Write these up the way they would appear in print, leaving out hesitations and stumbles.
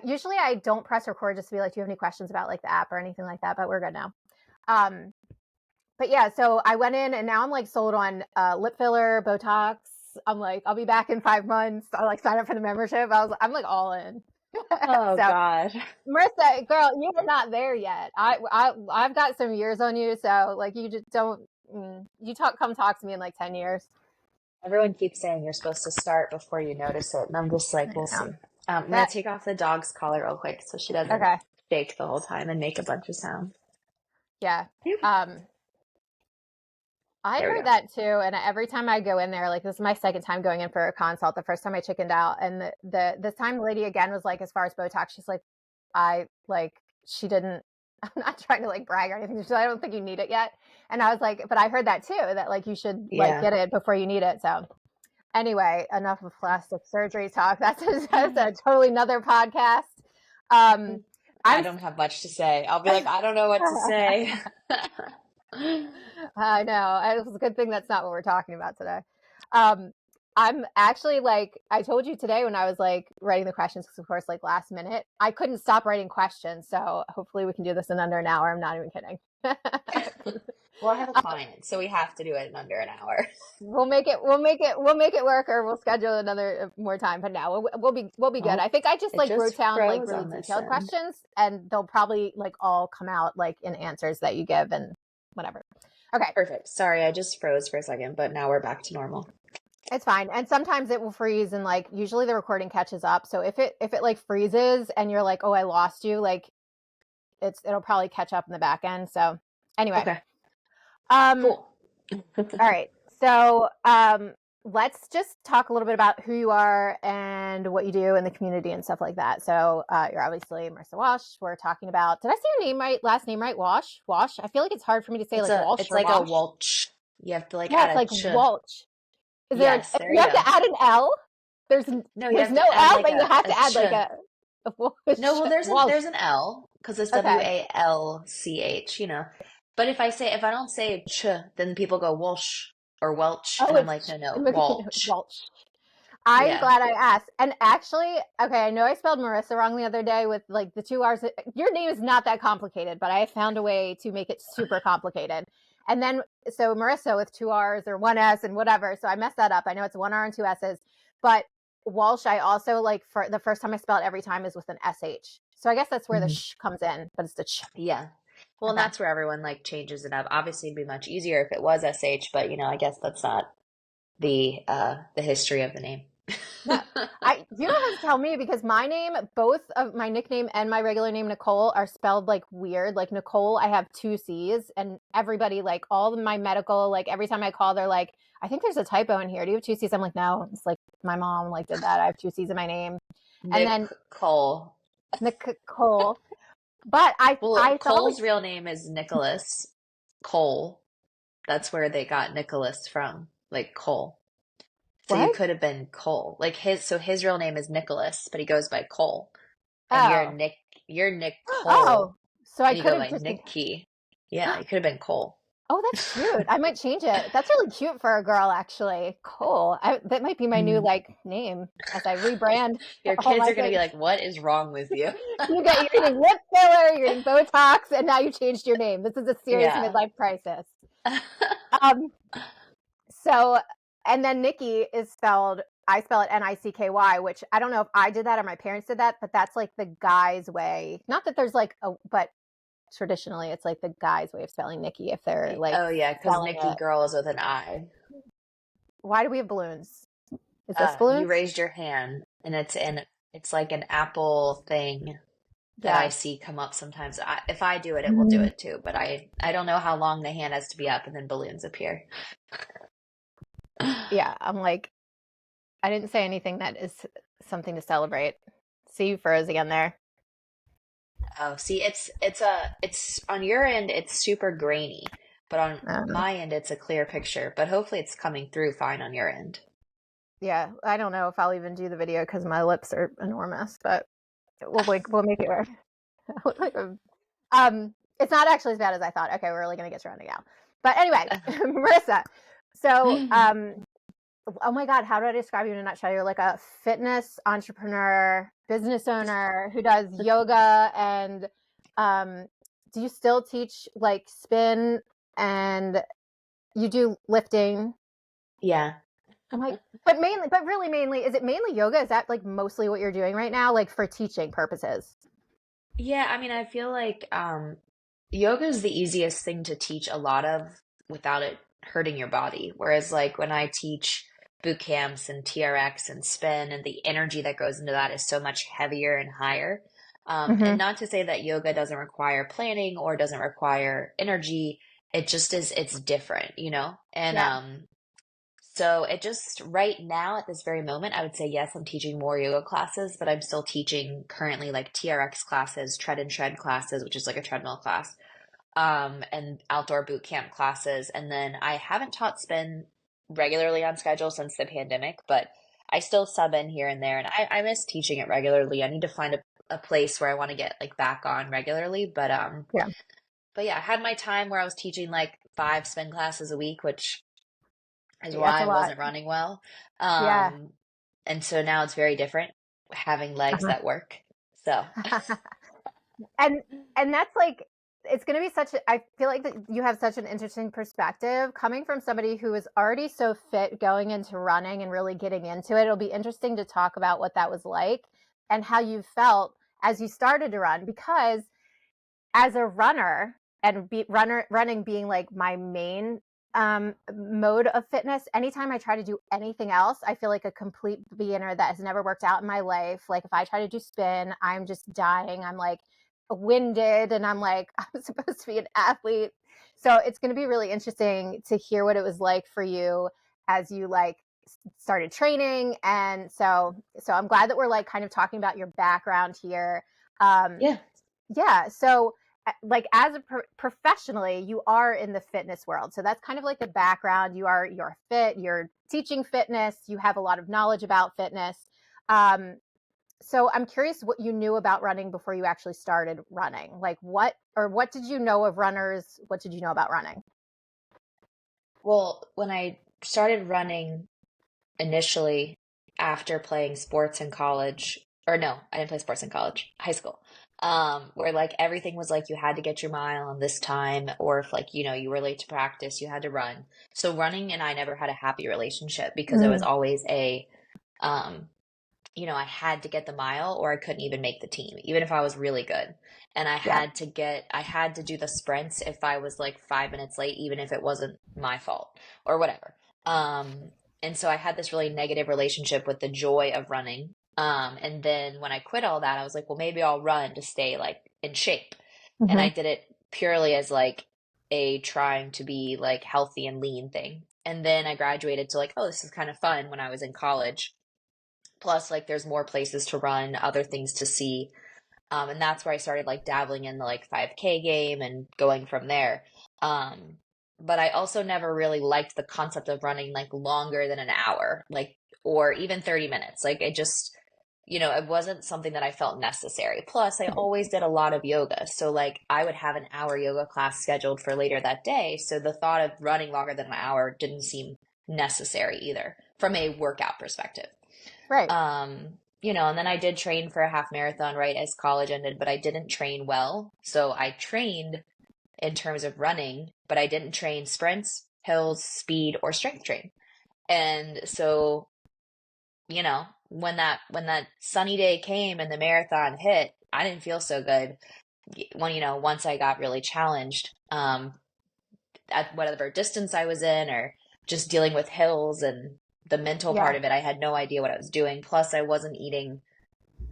Usually I don't press record just to be like, do you have any questions about like the app or anything like that? But we're good now. Um, but yeah, so I went in and now I'm like sold on lip filler, Botox. I'm like, I'll be back in 5 months. I like sign up for the membership. I'm like all in. Oh So God. Marissa, girl, you are not there yet. I've got some years on you, so like you just don't. Come talk to me in like 10 years. Everyone keeps saying you're supposed to start before you notice it, and I'm just like, we'll see. I'm gonna That take off the dog's collar real quick so she doesn't okay? shake the whole time and make a bunch of sound. Yeah. There Um, I we heard go. that too, and every time I go in there, like this is my second time going in for a consult. The first time I chickened out, and the this time the lady again was like, as far as Botox, she's like, I like she didn't. I'm not trying to like brag or anything. She's like, I don't think you need it yet. And I was like, but I heard that too, that like you should like Yeah. get it before you need it. So anyway, enough of plastic surgery talk. That's a totally another podcast. Um, I I'm. don't have much to say. I'll be like, I don't know what to say. I know. It's a good thing that's not what we're talking about today. Um, I'm actually like, I told you today when I was like writing the questions, because of course, like last minute, I couldn't stop writing questions. So hopefully we can do this in under an hour. I'm not even kidding. Well, I have a client, so we have to do it in under an hour. We'll make it work, or we'll schedule another more time. But now we'll be good. Oh, I think I just it like wrote just down like froze really on this detailed end. questions, and they'll probably like all come out like in answers that you give and whatever. Okay. Perfect. Sorry, I just froze for a second, but now we're back to normal. It's fine. And sometimes it will freeze and like usually the recording catches up. So if it like freezes and you're like, "Oh, I lost you," like it'll probably catch up in the back end. So, anyway. Okay, Um cool. all right. So, let's just talk a little bit about who you are and what you do in the community and stuff like that. So, you're obviously Marissa Walch. We're talking about, did I say your name right? Last name right? Walsh? Walsh? I feel like it's hard for me to say like Walsh It's or like a Walsh. Walch. You have to like Yeah, it's add a like ch. Walch. Is there Yes, there you you have go. to add an L? There's No, you there's have no to add L, like but you have a to add ch. like a No, well, Walsh. there's an L because it's Okay. Walch, you know. But if I don't say ch, then people go Walsh or Welch, Oh, and I'm like, no, no, it's Walch. Walsh. I'm Yeah. glad I asked. And actually, okay, I know I spelled Marissa wrong the other day with like the 2 R's. Your name is not that complicated, but I found a way to make it super complicated. And then, so Marissa with 2 R's or one S and whatever. So I messed that up. I know it's 1 R and 2 S's, but Walsh, I also like for the first time I spell it every time is with an SH. So I guess that's where the Mhm. sh comes in, but it's the ch. Yeah. Well, and Okay. that's where everyone like changes it up. Obviously, it'd be much easier if it was SH, but I guess that's not the history of the name. No, you don't have to tell me because my name, both of my nickname and my regular name Nicole are spelled like weird. Like Nicole, I have 2 C's, and everybody like all of my medical, like every time I call, they're like, "I think there's a typo in here. Do you have 2 C's?" I'm like, "No." It's like my mom like did that. I have 2 C's in my name, and Nick then Cole. Nicole. But I Well, I thought like Cole's real name is Nicholas Cole. That's where they got Nicholas from, like Cole. So you what? could have been Cole. His real name is Nicholas, but he goes by Cole. And Oh, you're Nick Cole, oh. So I and you could go have by just been. Nikki. Yeah, you could have been Cole. Oh, that's cute. I might change it. That's really cute for a girl, actually. Cool. That might be my new Mm. like name as I rebrand Your all kids my are gonna be things. like, "What is wrong with you?" You're getting lip filler, you're getting Botox, and now you changed your name. This is a serious Yeah. midlife crisis. Um, so, and then Nikki is spelled. I spell it Nicky, which I don't know if I did that or my parents did that, but that's like the guy's way. Not that there's like a, but traditionally it's like the guy's way of spelling Nikki if they're like Oh yeah, because spelling Nikki it. girl is with an I. Why do we have balloons? Is this You balloons? raised your hand, and it's like an apple thing that I Yeah. see come up sometimes. If I do it, it will do Mhm. it too. But I don't know how long the hand has to be up, and then balloons appear. Yeah. I'm like, I didn't say anything that is something to celebrate. See, you froze again there. Oh, see, it's on your end, it's super grainy, but on Um, my end, it's a clear picture. But hopefully, it's coming through fine on your end. yeah. I don't know if I'll even do the video because my lips are enormous, but we'll make it work. It's not actually as bad as I thought. Okay, we're really gonna get surrounded now. But anyway, Marissa. So, oh my God, how do I describe you in a nutshell? You're like a fitness entrepreneur business owner who does yoga and um, do you still teach like spin and you do lifting? Yeah. I'm like, but mainly, but really mainly, is it mainly yoga? Is that like mostly what you're doing right now, like for teaching purposes? Yeah, I mean, I feel like yoga is the easiest thing to teach a lot of without it hurting your body. Whereas, like, when I teach boot camps and TRX and spin, and the energy that goes into that is so much heavier and higher. And Mm-hmm. not to say that yoga doesn't require planning or doesn't require energy, it just is, it's different, you know? And Yeah. so it just right now at this very moment, I would say yes, I'm teaching more yoga classes, but I'm still teaching currently like TRX classes, tread and shred classes, which is like a treadmill class, and outdoor boot camp classes. And then I haven't taught spin regularly on schedule since the pandemic, but I still sub in here and there, and I miss teaching it regularly. I need to find a place where I want to get like back on regularly, Yeah. but yeah, I had my time where I was teaching like 5 spin classes a week, which is That's why a I lot. wasn't running well. Yeah. Um, and so now it's very different having legs Uh-huh. that work. So, and and that's like it's going to be such a, I feel like that you have such an interesting perspective coming from somebody who is already so fit going into running and really getting into it. It'll be interesting to talk about what that was like and how you felt as you started to run, because as a runner and running being like my main mode of fitness, anytime I try to do anything else, I feel like a complete beginner that has never worked out in my life. Like if I try to do spin, I'm just dying. I'm like winded and I'm like, I'm supposed to be an athlete. So it's going to be really interesting to hear what it was like for you as you like started training. And so I'm glad that we're like kind of talking about your background here. um yeah. yeah. So, like, as a professionally, you are in the fitness world. So that's kind of like the background. You're fit. You're teaching fitness. You have a lot of knowledge about fitness. Um, so I'm curious what you knew about running before you actually started running. Like, what did you know of runners? What did you know about running? Well, when I started running initially after playing sports in college, or no, I didn't play sports in college, high school, where like everything was like you had to get your mile on this time, or if like, you know, you were late to practice, you had to run. So running and I never had a happy relationship because it was Mm, always um, I had to get the mile or I couldn't even make the team, even if I was really good. And yeah. I had to do the sprints if I was like 5 minutes late, even if it wasn't my fault or whatever. Um, and so I had this really negative relationship with the joy of running. And then when I quit all that, I was like, well, maybe I'll run to stay like in shape. And I Hmm. did it purely as like a trying to be like healthy and lean thing. And then I graduated to like, oh, this is kind of fun when I was in college. Plus, like, there's more places to run, other things to see. And that's where I started like dabbling in the like 5K game and going from there. Um, but I also never really liked the concept of running like longer than an hour, like, or even 30 minutes. Like, it just, it wasn't something that I felt necessary. Plus, I always did a lot of yoga. So, like, I would have an hour yoga class scheduled for later that day. So, the thought of running longer than an hour didn't seem necessary either from a workout perspective. Right. And then I did train for a half marathon right as college ended, but I didn't train well. So I trained in terms of running, but I didn't train sprints, hills, speed, or strength train. And so, when that sunny day came and the marathon hit, I didn't feel so good once I got really challenged, at whatever distance I was in or just dealing with hills and the mental part Yeah. of it. I had no idea what I was doing. Plus I wasn't eating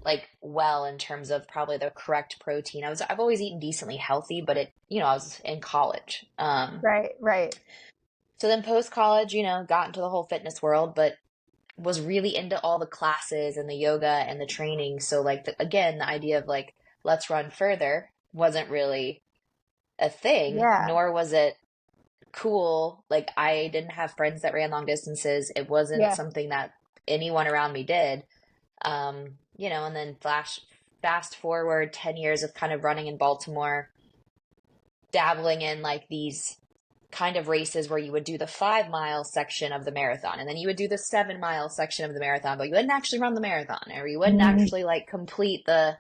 like well in terms of probably the correct protein. I've always eaten decently healthy, but I was in college. Right. Right. So then post college, got into the whole fitness world, but was really into all the classes and the yoga and the training. So like again, the idea of like let's run further wasn't really a thing, Yeah. nor was it cool. Like I didn't have friends that ran long distances. It wasn't Yeah. something that anyone around me did. And then fast forward 10 years of kind of running in Baltimore, dabbling in like these kind of races where you would do the 5 mile section of the marathon and then you would do the 7 mile section of the marathon, but you wouldn't actually run the marathon, or you wouldn't Mm, actually like complete the,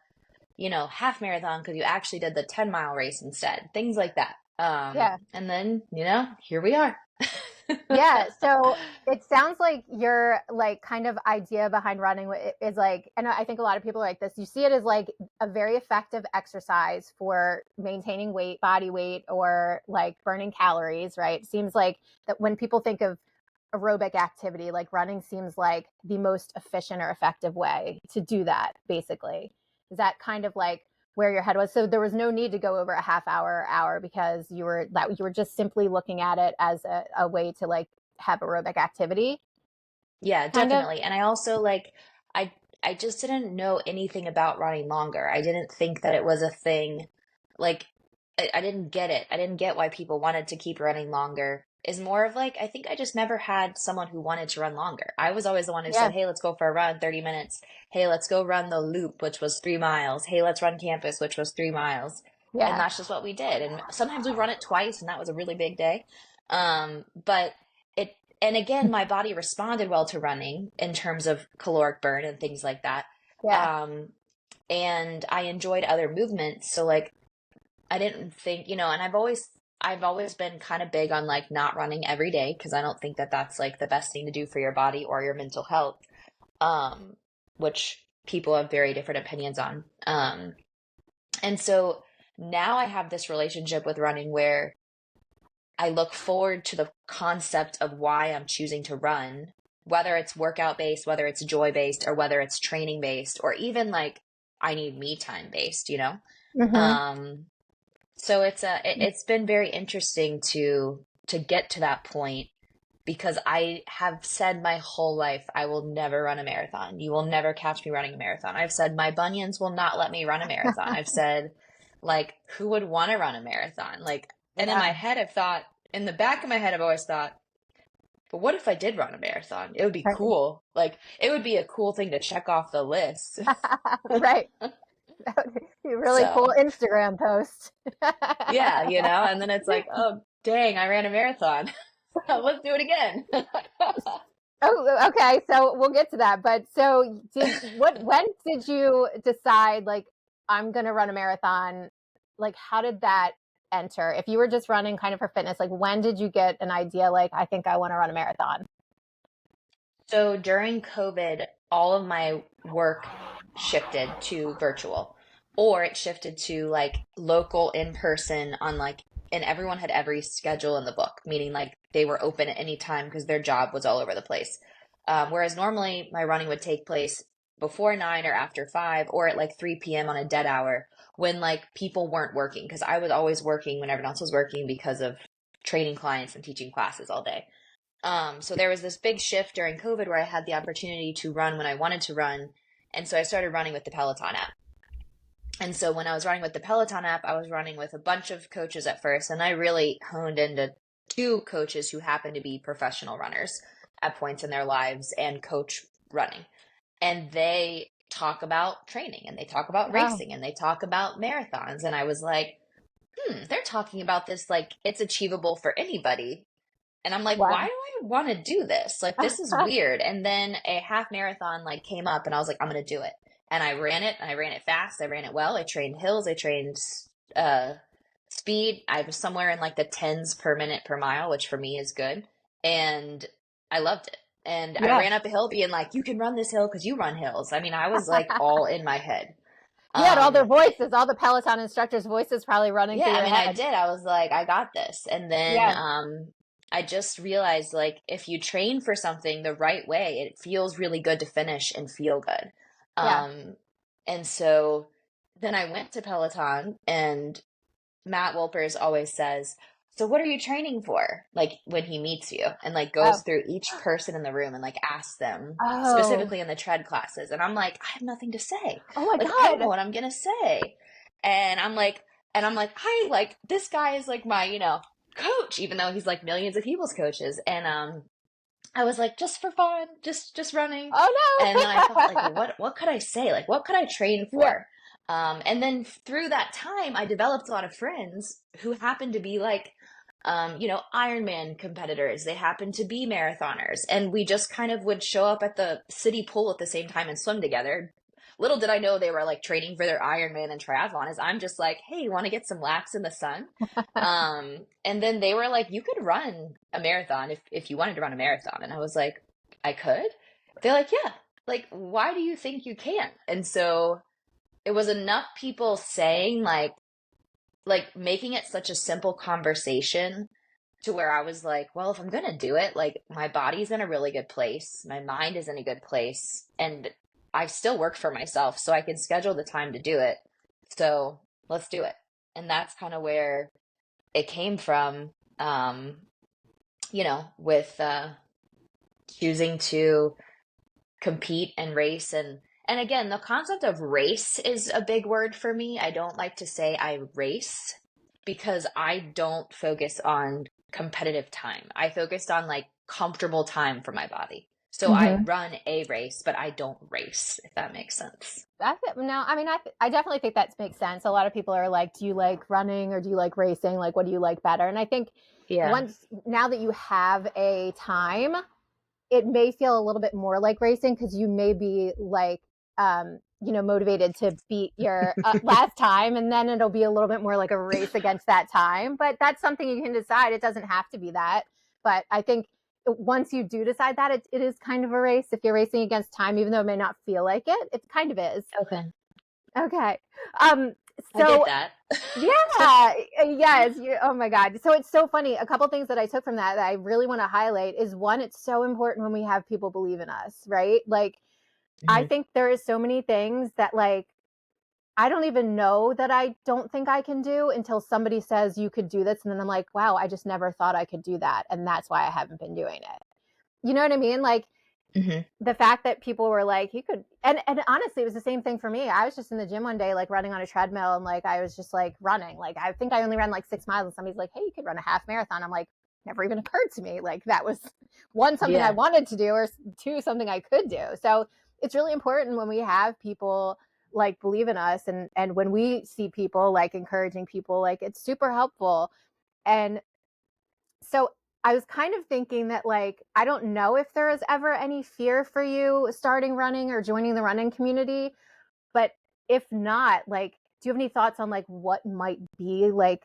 half marathon because you actually did the 10 mile race instead. Things like that. yeah. And then, here we are. Yeah, so it sounds like your like kind of idea behind running is like, and I think a lot of people are like this. You see it as like a very effective exercise for maintaining weight, body weight, or like burning calories, right? It seems like that when people think of aerobic activity, like running seems like the most efficient or effective way to do that, basically. Is that kind of like where your head was? So there was no need to go over a half hour or hour because you were just simply looking at it as a way to like have aerobic activity, Yeah, kind of. definitely. And I also like I I just didn't know anything about running longer. I didn't think that it was a thing. Like I didn't get it. I didn't get why people wanted to keep running longer. Is more of like I think I just never had someone who wanted to run longer. I was always the one who said, Yeah, "Hey, let's go for a run, 30 minutes. Hey, let's go run the loop, which was 3 miles. Hey, let's run campus, which was 3 miles." And yeah, that's just what we did. And sometimes we run it twice, and that was a really big day. But it and again, my body responded well to running in terms of caloric burn and things like that. yeah, Um, and I enjoyed other movements. So like I didn't think, and I've always been kind of big on like not running every day because I don't think that that's like the best thing to do for your body or your mental health. Um, which people have very different opinions on. And so now I have this relationship with running where I look forward to the concept of why I'm choosing to run, whether it's workout based, whether it's joy based, or whether it's training based, or even like I need me time based. hmm, Um, so it's been very interesting to get to that point because I have said my whole life I will never run a marathon. You will never catch me running a marathon. I've said my bunions will not let me run a marathon. I've said like who would want to run a marathon? Like, and in yeah, my head I've thought, in the back of my head I've always thought, but what if I did run a marathon? It would be cool. Like it would be a cool thing to check off the list. right. That would be a really cool So, Instagram post. yeah, and then it's like, oh, dang, I ran a marathon. Let's do it again. Oh, okay. So we'll get to that. But so when did you decide like I'm gonna run a marathon? Like how did that enter? If you were just running kind of for fitness, like when did you get an idea like I think I want to run a marathon? So during COVID, all of my work shifted to virtual, or it shifted to like local in person on like, and everyone had every schedule in the book, meaning like they were open at any time because their job was all over the place. Whereas normally my running would take place before 9 or after 5 or at like 3 p.m. on a dead hour when like people weren't working because I was always working when everyone else was working because of training clients and teaching classes all day. So there was this big shift during COVID where I had the opportunity to run when I wanted to run. And so I started running with the Peloton app. And so when I was running with the Peloton app, I was running with a bunch of coaches at first. And I really honed into two coaches who happen to be professional runners at points in their lives and coach running. And they talk about training and they talk about Wow. racing and they talk about marathons. And I was like, they're talking about this like it's achievable for anybody. And I'm like, why Wow. do I want to do this? Like, this is weird. And then a half marathon like came up and I was like, I'm going to do it. And I ran it and I ran it fast. I ran it well. I trained hills. I trained uh, speed. I was somewhere in like the tens per minute per mile, which for me is good. And I loved it. And I Yeah. ran up a hill being like, you can run this hill because you run hills. I mean, I was like all in my head. You had all Um, their voices, all the Peloton instructors' voices probably running Yeah, through I your mean, I head. did. I was like, I got this. And then Yeah. I just realized like if you train for something the right way, it feels really good to finish and feel good. Yeah. Um, and so then I went to Peloton and Matt Wolpers always says, so what are you training for? Like when he meets you and like Oh. goes through each person in the room and like asks them Oh. specifically in the tread classes. And I'm like, I have nothing to say. Oh my Like, I don't know God. what I'm gonna say. And I'm like, hi, like this guy is like my, coach, even though he's like millions of people's coaches. And I was like, just for fun, just running. Oh And then I thought, like, no. well, what could I say? Like, what could I train Yeah. for? And then through that time, I developed a lot of friends who happened to be like Ironman competitors. They happened to be marathoners. And we just kind of would show up at the city pool at the same time and swim together. Little did I know they were like training for their Ironman and triathlon, as I'm just like, hey, you want to get some laps in the sun? And then they were like, you could run a marathon if you wanted to run a marathon. And I was like, I could? They're like, yeah. Like, why do you think you can't? And so it was enough people saying like making it such a simple conversation to where I was like, well, if I'm going to do it, like my body's in a really good place. My mind is in a good place. And I still work for myself, so I can schedule the time to do it. So let's do it. And that's kind of where it came from, with choosing to compete and race. And again, the concept of race is a big word for me. I don't like to say I race because I don't focus on competitive time. I focused on like comfortable time for my body. So I run a race, but I don't race, if that makes sense. No, I mean, I definitely think that makes sense. A lot of people are like, do you like running or do you like racing? Like, what do you like better? And I think Yeah. now that you have a time, it may feel a little bit more like racing because you may be like, motivated to beat your last time, and then it'll be a little bit more like a race against that time. But that's something you can decide. It doesn't have to be that. But I think once you do decide that, it is kind of a race. If you're racing against time, even though it may not feel like it, it kind of is. Okay. Okay. I So get that. yeah, yes. Oh my God. So it's so funny. A couple things that I took from that I really want to highlight is one, it's so important when we have people believe in us, right? Like, I Mhm. think there is so many things that like I don't even know that I don't think I can do until somebody says you could do this, and then I'm like, wow, I just never thought I could do that, and that's why I haven't been doing it. You know what I mean? Like, Mhm. the fact that people were like, you could, and honestly, it was the same thing for me. I was just in the gym one day, like running on a treadmill, and like I was just like running. Like I think I only ran like 6 miles, and somebody's like, hey, you could run a half marathon. I'm like, never even occurred to me. Like that was one, something I Yeah. wanted to do, or two, something I could do. So it's really important when we have people like believe in us, and when we see people like encouraging people, like it's super helpful. And so I was kind of thinking that, like, I don't know if there is ever any fear for you starting running or joining the running community, but if not, like, do you have any thoughts on like what might be like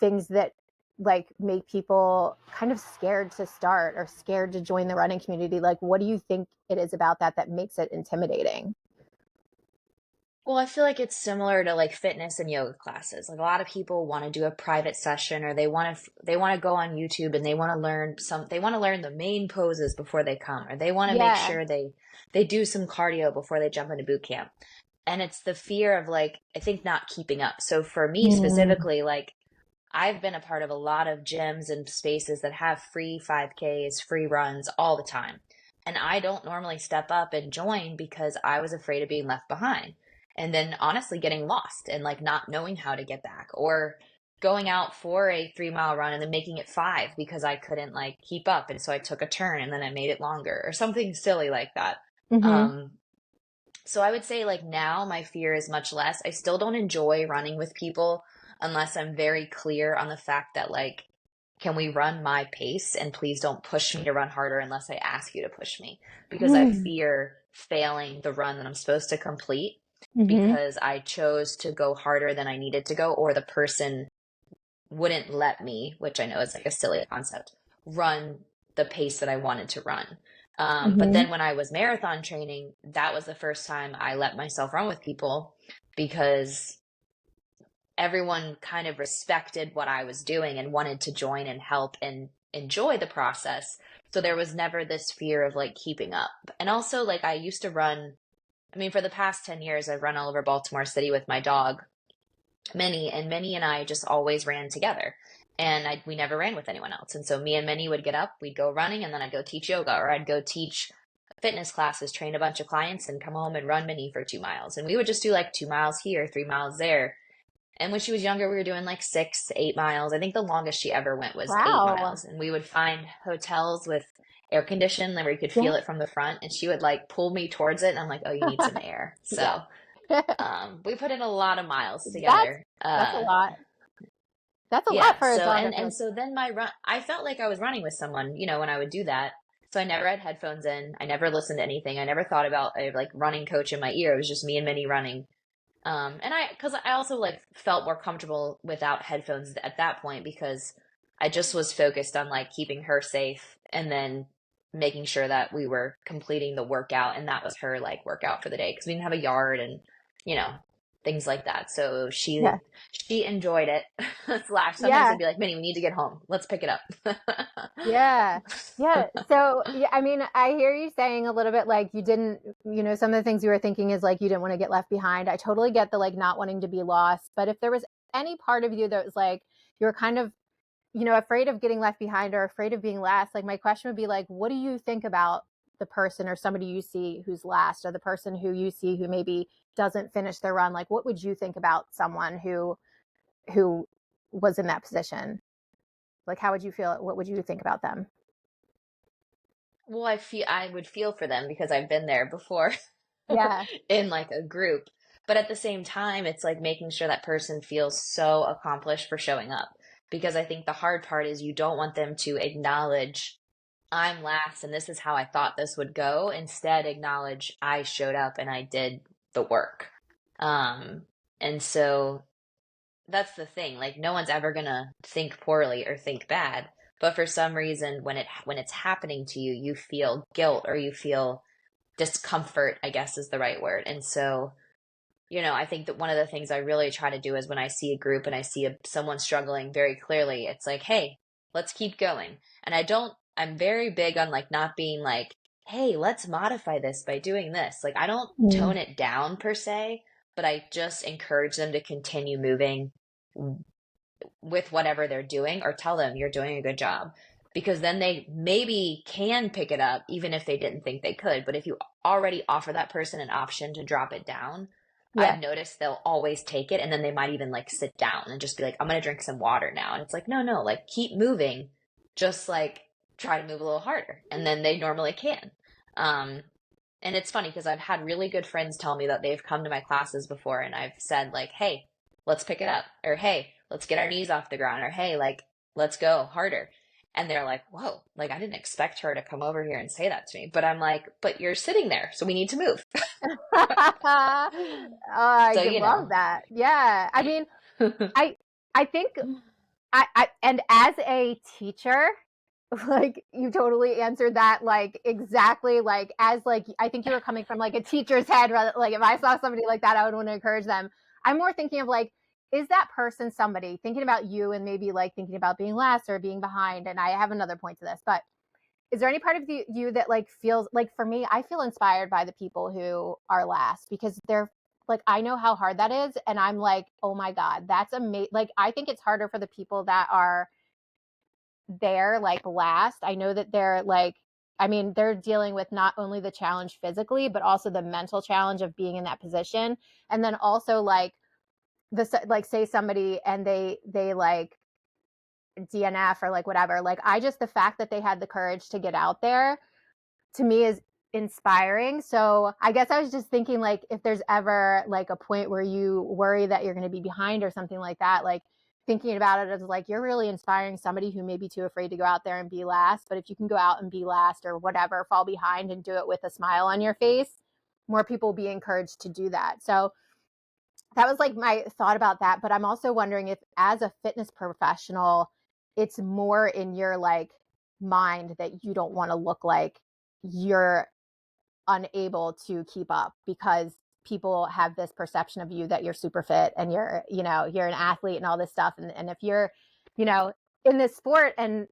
things that like make people kind of scared to start or scared to join the running community? Like, what do you think it is about that makes it intimidating? Well, I feel like it's similar to like fitness and yoga classes. Like a lot of people want to do a private session or they want to go on YouTube and they want to learn the main poses before they come or they want to make Yeah. sure they do some cardio before they jump into boot camp. And it's the fear of like I think not keeping up. So for me Mm. specifically, like I've been a part of a lot of gyms and spaces that have free 5Ks, free runs all the time. And I don't normally step up and join because I was afraid of being left behind. And then honestly getting lost and like not knowing how to get back or going out for a 3 mile run and then making it five because I couldn't like keep up. And so I took a turn and then I made it longer or something silly like that. Mm-hmm. Um, so I would say like now my fear is much less. I still don't enjoy running with people unless I'm very clear on the fact that like, can we run my pace and please don't push me to run harder unless I ask you to push me because I fear failing the run that I'm supposed to complete Mm-hmm. because I chose to go harder than I needed to go or the person wouldn't let me, which I know is like a silly concept, run the pace that I wanted to run. But Mm-hmm. then when I was marathon training, that was the first time I let myself run with people because everyone kind of respected what I was doing and wanted to join and help and enjoy the process. So there was never this fear of like keeping up. And also, like, I used to run, I mean, for the past 10 years, I've run all over Baltimore City with my dog. Minnie and I just always ran together. And we never ran with anyone else. And so me and Minnie would get up, we'd go running, and then I'd go teach yoga or I'd go teach fitness classes, train a bunch of clients, and come home and run Minnie for 2 miles. And we would just do like 2 miles here, 3 miles there. And when she was younger, we were doing like 6, 8 miles. I think the longest she ever went was eight Wow. miles. And we would find hotels with air conditioning where you could Yeah. feel it from the front. And she would like pull me towards it. And I'm like, oh, you need some air. Yeah. So we put in a lot of miles That's together. that's a lot. That's a lot Yeah. for a So, dog. I and, feel and like. so then I felt like I was running with someone, when I would do that. So I never had headphones in. I never listened to anything. I never thought about a like running coach in my ear. It was just me and Minnie running. Because I also like felt more comfortable without headphones at that point because I just was focused on like keeping her safe and then making sure that we were completing the workout and that was her like workout for the day because we didn't have a yard and you know things like that. So Yeah. she enjoyed it. Slash, sometimes Yeah. I'd be like, Minnie, we need to get home. Let's pick it up. Yeah. Yeah. So, yeah, I mean, I hear you saying a little bit like you didn't, some of the things you were thinking is like you didn't want to get left behind. I totally get the like not wanting to be lost. But if there was any part of you that was like, you were kind of, afraid of getting left behind or afraid of being last, like my question would be like, what do you think about the person or somebody you see who's last or the person who you see who maybe doesn't finish their run? Like, what would you think about someone who was in that position? Like, how would you feel? What would you think about them? Well, I would feel for them because I've been there before Yeah. in like a group. But at the same time, it's like making sure that person feels so accomplished for showing up. Because I think the hard part is you don't want them to acknowledge I'm last and this is how I thought this would go. Instead, acknowledge I showed up and I did the work. Um, and so that's the thing. Like no one's ever gonna think poorly or think bad. But for some reason, when it's happening to you, you feel guilt or you feel discomfort, I guess is the right word. And so, I think that one of the things I really try to do is when I see a group and I see someone struggling very clearly, it's like, hey, let's keep going. And I'm very big on like not being like, hey, let's modify this by doing this. Like, I don't Mm. tone it down per se, but I just encourage them to continue moving with whatever they're doing or tell them you're doing a good job because then they maybe can pick it up even if they didn't think they could. But if you already offer that person an option to drop it down, Yeah. I've noticed they'll always take it and then they might even like sit down and just be like, I'm going to drink some water now. And it's like, no, no, like keep moving, just like try to move a little harder. And then they normally can. Um, and it's funny because I've had really good friends tell me that they've come to my classes before and I've said like, hey, let's pick it up. Or hey, let's get our knees off the ground. Or hey, like, let's go harder. And they're like, whoa, like I didn't expect her to come over here and say that to me. But I'm like, but you're sitting there, so we need to move. I So, love that. Yeah. I mean, I I think I and as a teacher, like you totally answered that like exactly like as like I think you were coming from like a teacher's head rather like if I saw somebody like that I would want to encourage them. I'm more thinking of like is that person somebody thinking about you and maybe like thinking about being last or being behind, and I have another point to this, but is there any part of you that like feels like for me I feel inspired by the people who are last because they're like I know how hard that is and I'm like oh my god that's amazing. Like I think it's harder for the people that are there like last. I know that they're like I mean they're dealing with not only the challenge physically but also the mental challenge of being in that position, and then also like the like say somebody and they like DNF or like whatever, like I just the fact that they had the courage to get out there to me is inspiring. So I guess I was just thinking like if there's ever like a point where you worry that you're going to be behind or something like that, like thinking about it as like you're really inspiring somebody who may be too afraid to go out there and be last, but if you can go out and be last or whatever, fall behind and do it with a smile on your face, more people will be encouraged to do that. So that was like my thought about that, but I'm also wondering if as a fitness professional it's more in your like mind that you don't want to look like you're unable to keep up because people have this perception of you that you're super fit and you're an athlete and all this stuff, and if you're you know in this sport and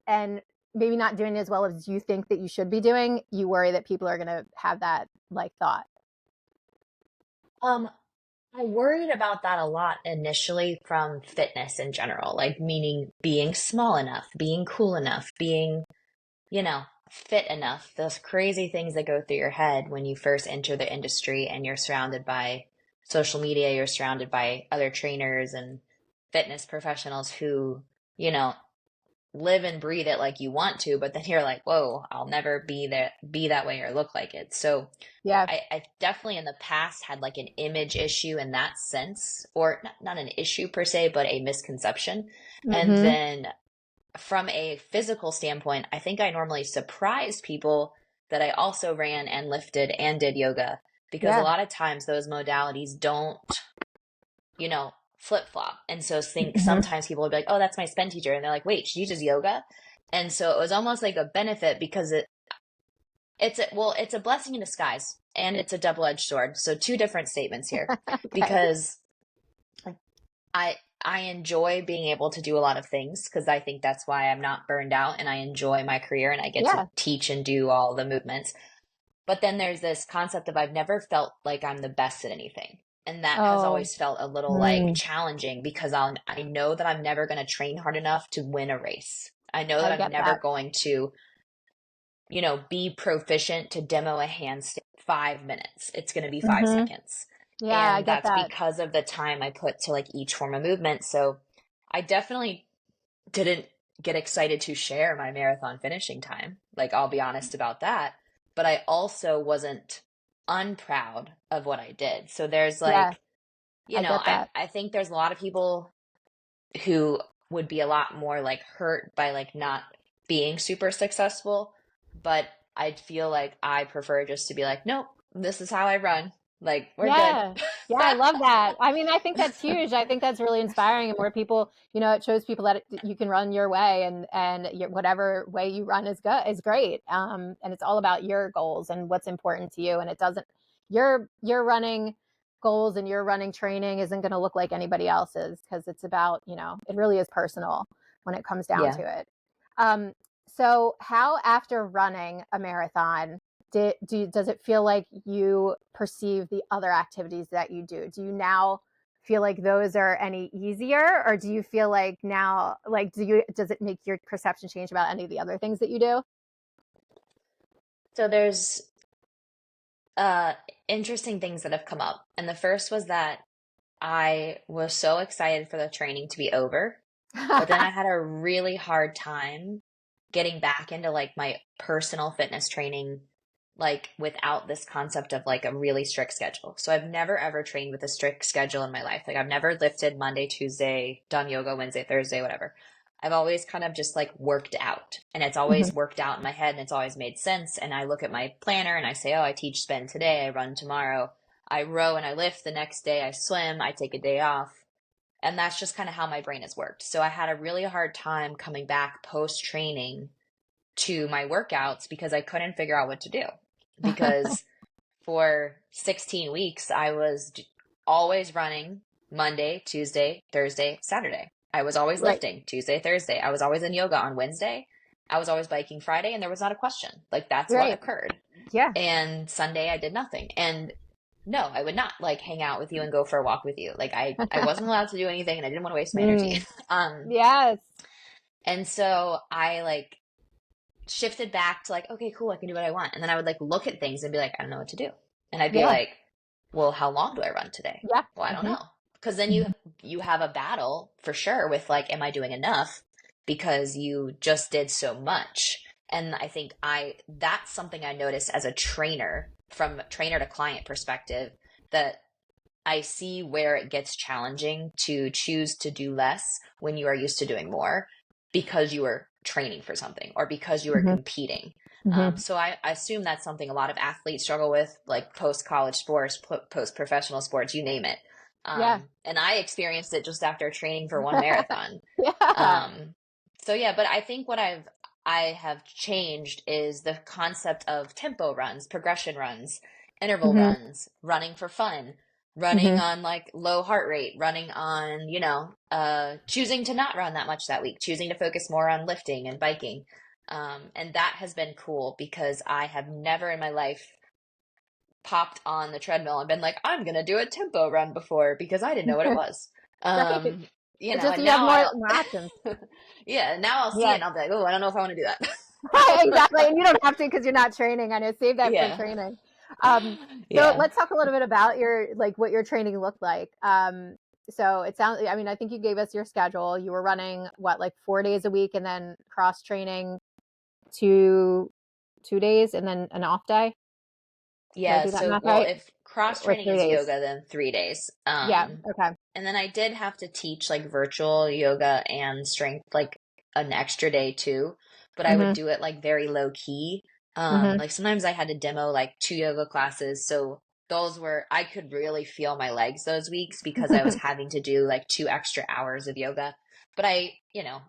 maybe not doing as well as you think that you should be doing, you worry that people are going to have that like thought. um, I worried about that a lot initially from fitness in general, like meaning being small enough, being cool enough, being fit enough, those crazy things that go through your head when you first enter the industry and you're surrounded by social media, you're surrounded by other trainers and fitness professionals who, you know, live and breathe it like you want to, but then you're like, whoa, I'll never be that way or look like it. So Yeah. I definitely in the past had like an image issue in that sense, or not an issue per se, but a misconception. And Mm-hmm. then from a physical standpoint, I think I normally surprise people that I also ran and lifted and did yoga, because a Yeah. lot of times those modalities don't, flip flop. And so think Mm-hmm. sometimes people will be like, "Oh, that's my spin teacher," and they're like, "Wait, she teaches yoga?" And so it was almost like a benefit because it's a blessing in disguise and it's a double-edged sword. So two different statements here, Okay. because I enjoy being able to do a lot of things, because I think that's why I'm not burned out and I enjoy my career and I get to Yeah. teach and do all the movements. But then there's this concept of I've never felt like I'm the best at anything. And that has Oh, always felt a little like mm, challenging, because I know that I'm never going to train hard enough to win a race. I know that I I'm get never that. going to, be proficient to demo a handstand 5 minutes. It's going to be five Mm-hmm. seconds. Yeah, I And get that's that. because of the time I put to like each form of movement. So I definitely didn't get excited to share my marathon finishing time. Like, I'll be honest about that. But I also wasn't unproud of what I did. So there's Yeah, like, I get that. I think there's a lot of people who would be a lot more like hurt by like not being super successful. But I feel like I prefer just to be like, nope, this is how I run. Like, we're good. Yeah. Yeah, I love that. I mean, I think that's huge. I think that's really inspiring, and more people, it shows people that you can run your way, and whatever way you run is great. And it's all about your goals and what's important to you, and it doesn't your running goals and your running training isn't going to look like anybody else's, because it's about, it really is personal when it comes down Yeah. to it. Um, so how, after running a marathon, does it feel like you perceive the other activities that you do? Do you now feel like those are any easier, or do you feel like now, like, does it make your perception change about any of the other things that you do? So there's uh interesting things that have come up. And the first was that I was so excited for the training to be over, but then I had a really hard time getting back into like my personal fitness training, like without this concept of like a really strict schedule. So I've never ever trained with a strict schedule in my life. Like, I've never lifted Monday, Tuesday, done yoga Wednesday, Thursday, whatever. I've always kind of just like worked out, and it's always Mhm. worked out in my head and it's always made sense. And I look at my planner and I say, oh, I teach spin today, I run tomorrow, I row and I lift the next day, I swim, I take a day off. And that's just kind of how my brain has worked. So I had a really hard time coming back post training to my workouts because I couldn't figure out what to do. Because for 16 weeks, I was always running Monday, Tuesday, Thursday, Saturday. I was always Right. lifting Tuesday, Thursday. I was always in yoga on Wednesday. I was always biking Friday, and there was not a question. Like, that's what Right. occurred. Yeah. And Sunday, I did nothing. And no, I would not like hang out with you and go for a walk with you. Like, I wasn't allowed to do anything, and I didn't want to waste my energy. Mm. Yes. And so I like shifted back to like, okay, cool, I can do what I want. And then I would like look at things and be like, I don't know what to do. And I'd be Yeah. like, well, how long do I run today? Yeah. Well, I don't Hmm. know. Because then you have a battle for sure with like, am I doing enough? Because you just did so much. And I think that's something I noticed as a trainer, from trainer to client perspective, that I see where it gets challenging to choose to do less when you are used to doing more, because you are training for something or because you are Hmm. competing. Hmm. So I assume that's something a lot of athletes struggle with, like post college sports, post professional sports, you name it. Yeah. And I experienced it just after training for one marathon. Yeah. Um, so yeah, but I think what I have changed is the concept of tempo runs, progression runs, interval Hmm. runs, running for fun, running Hmm. on like low heart rate, running on, choosing to not run that much that week, choosing to focus more on lifting and biking. And that has been cool, because I have never in my life popped on the treadmill and been like, I'm gonna do a tempo run before, because I didn't know what it was. Right. Um, It's just and you have now more options. yeah, now I'll see it Yeah. and I'll be like, oh, I don't know if I want to do Exactly. that. And you don't have to, because you're not training. I know. Save that for Yeah. training. Um, so Yeah. let's talk a little bit about your, like, what your training looked like. So it sounds, I mean, I think you gave us your schedule. You were running what, like 4 days a week and then cross training 2 days and then an off day. Did I Yeah, do that so math well, right? if cross Or training three is days? yoga, then 3 days. Yeah. Okay. And then I did have to teach like virtual yoga and strength like an extra day too, but I would Mhm. do it like very low key. Mhm. Like sometimes I had to demo like 2 yoga classes, so those were I could really feel my legs those weeks because I was having to do like 2 extra hours of yoga. But I,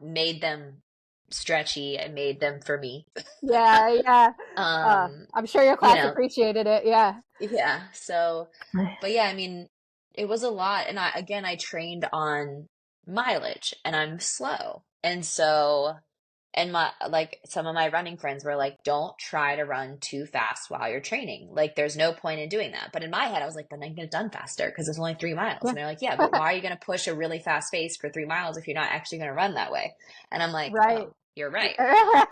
made them stretchy. I made them for me. Yeah. Yeah. Um, I'm sure your you class know, appreciated it. Yeah. yeah. So, but yeah, I mean, it was a lot. And I trained on mileage and I'm slow. And so, and like some of my running friends were like, don't try to run too fast while you're training. Like, there's no point in doing that. But in my head, I was like, then I can get it done faster because it's only 3 miles. Yeah. And they're like, yeah, but why are you going to push a really fast pace for 3 miles if you're not actually going to run that way? And I'm like, Right. oh, you're right.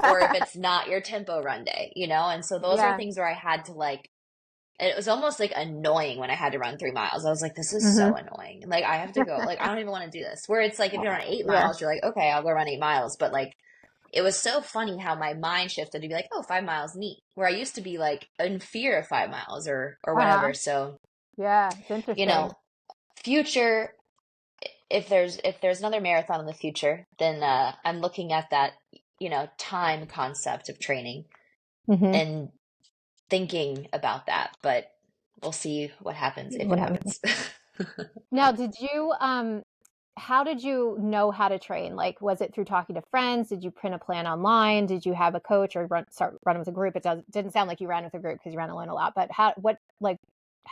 Or if it's not your tempo run day, And so those are Yeah. things where I had to like, it was almost like annoying when I had to run 3 miles. I was like, this is so Mhm. annoying. Like, I have to go, like, I don't even want to do this. Where it's like, if you're on eight Yeah. miles, you're like, okay, I'll go run 8 miles. But like, it was so funny how my mind shifted to be like, oh, 5 miles, neat. Where I used to be like in fear of 5 miles or Uh-huh. whatever. So, Yeah. It's you interesting. know, future, if there's another marathon in the future, then I'm looking at that, time concept of training Mhm. and thinking about that. But we'll see what happens if it What happened? happens. Now, how did you know how to train? Like, was it through talking to friends? Did you print a plan online? Did you have a coach or start running with a group? Didn't sound like you ran with a group because you ran alone a lot, but how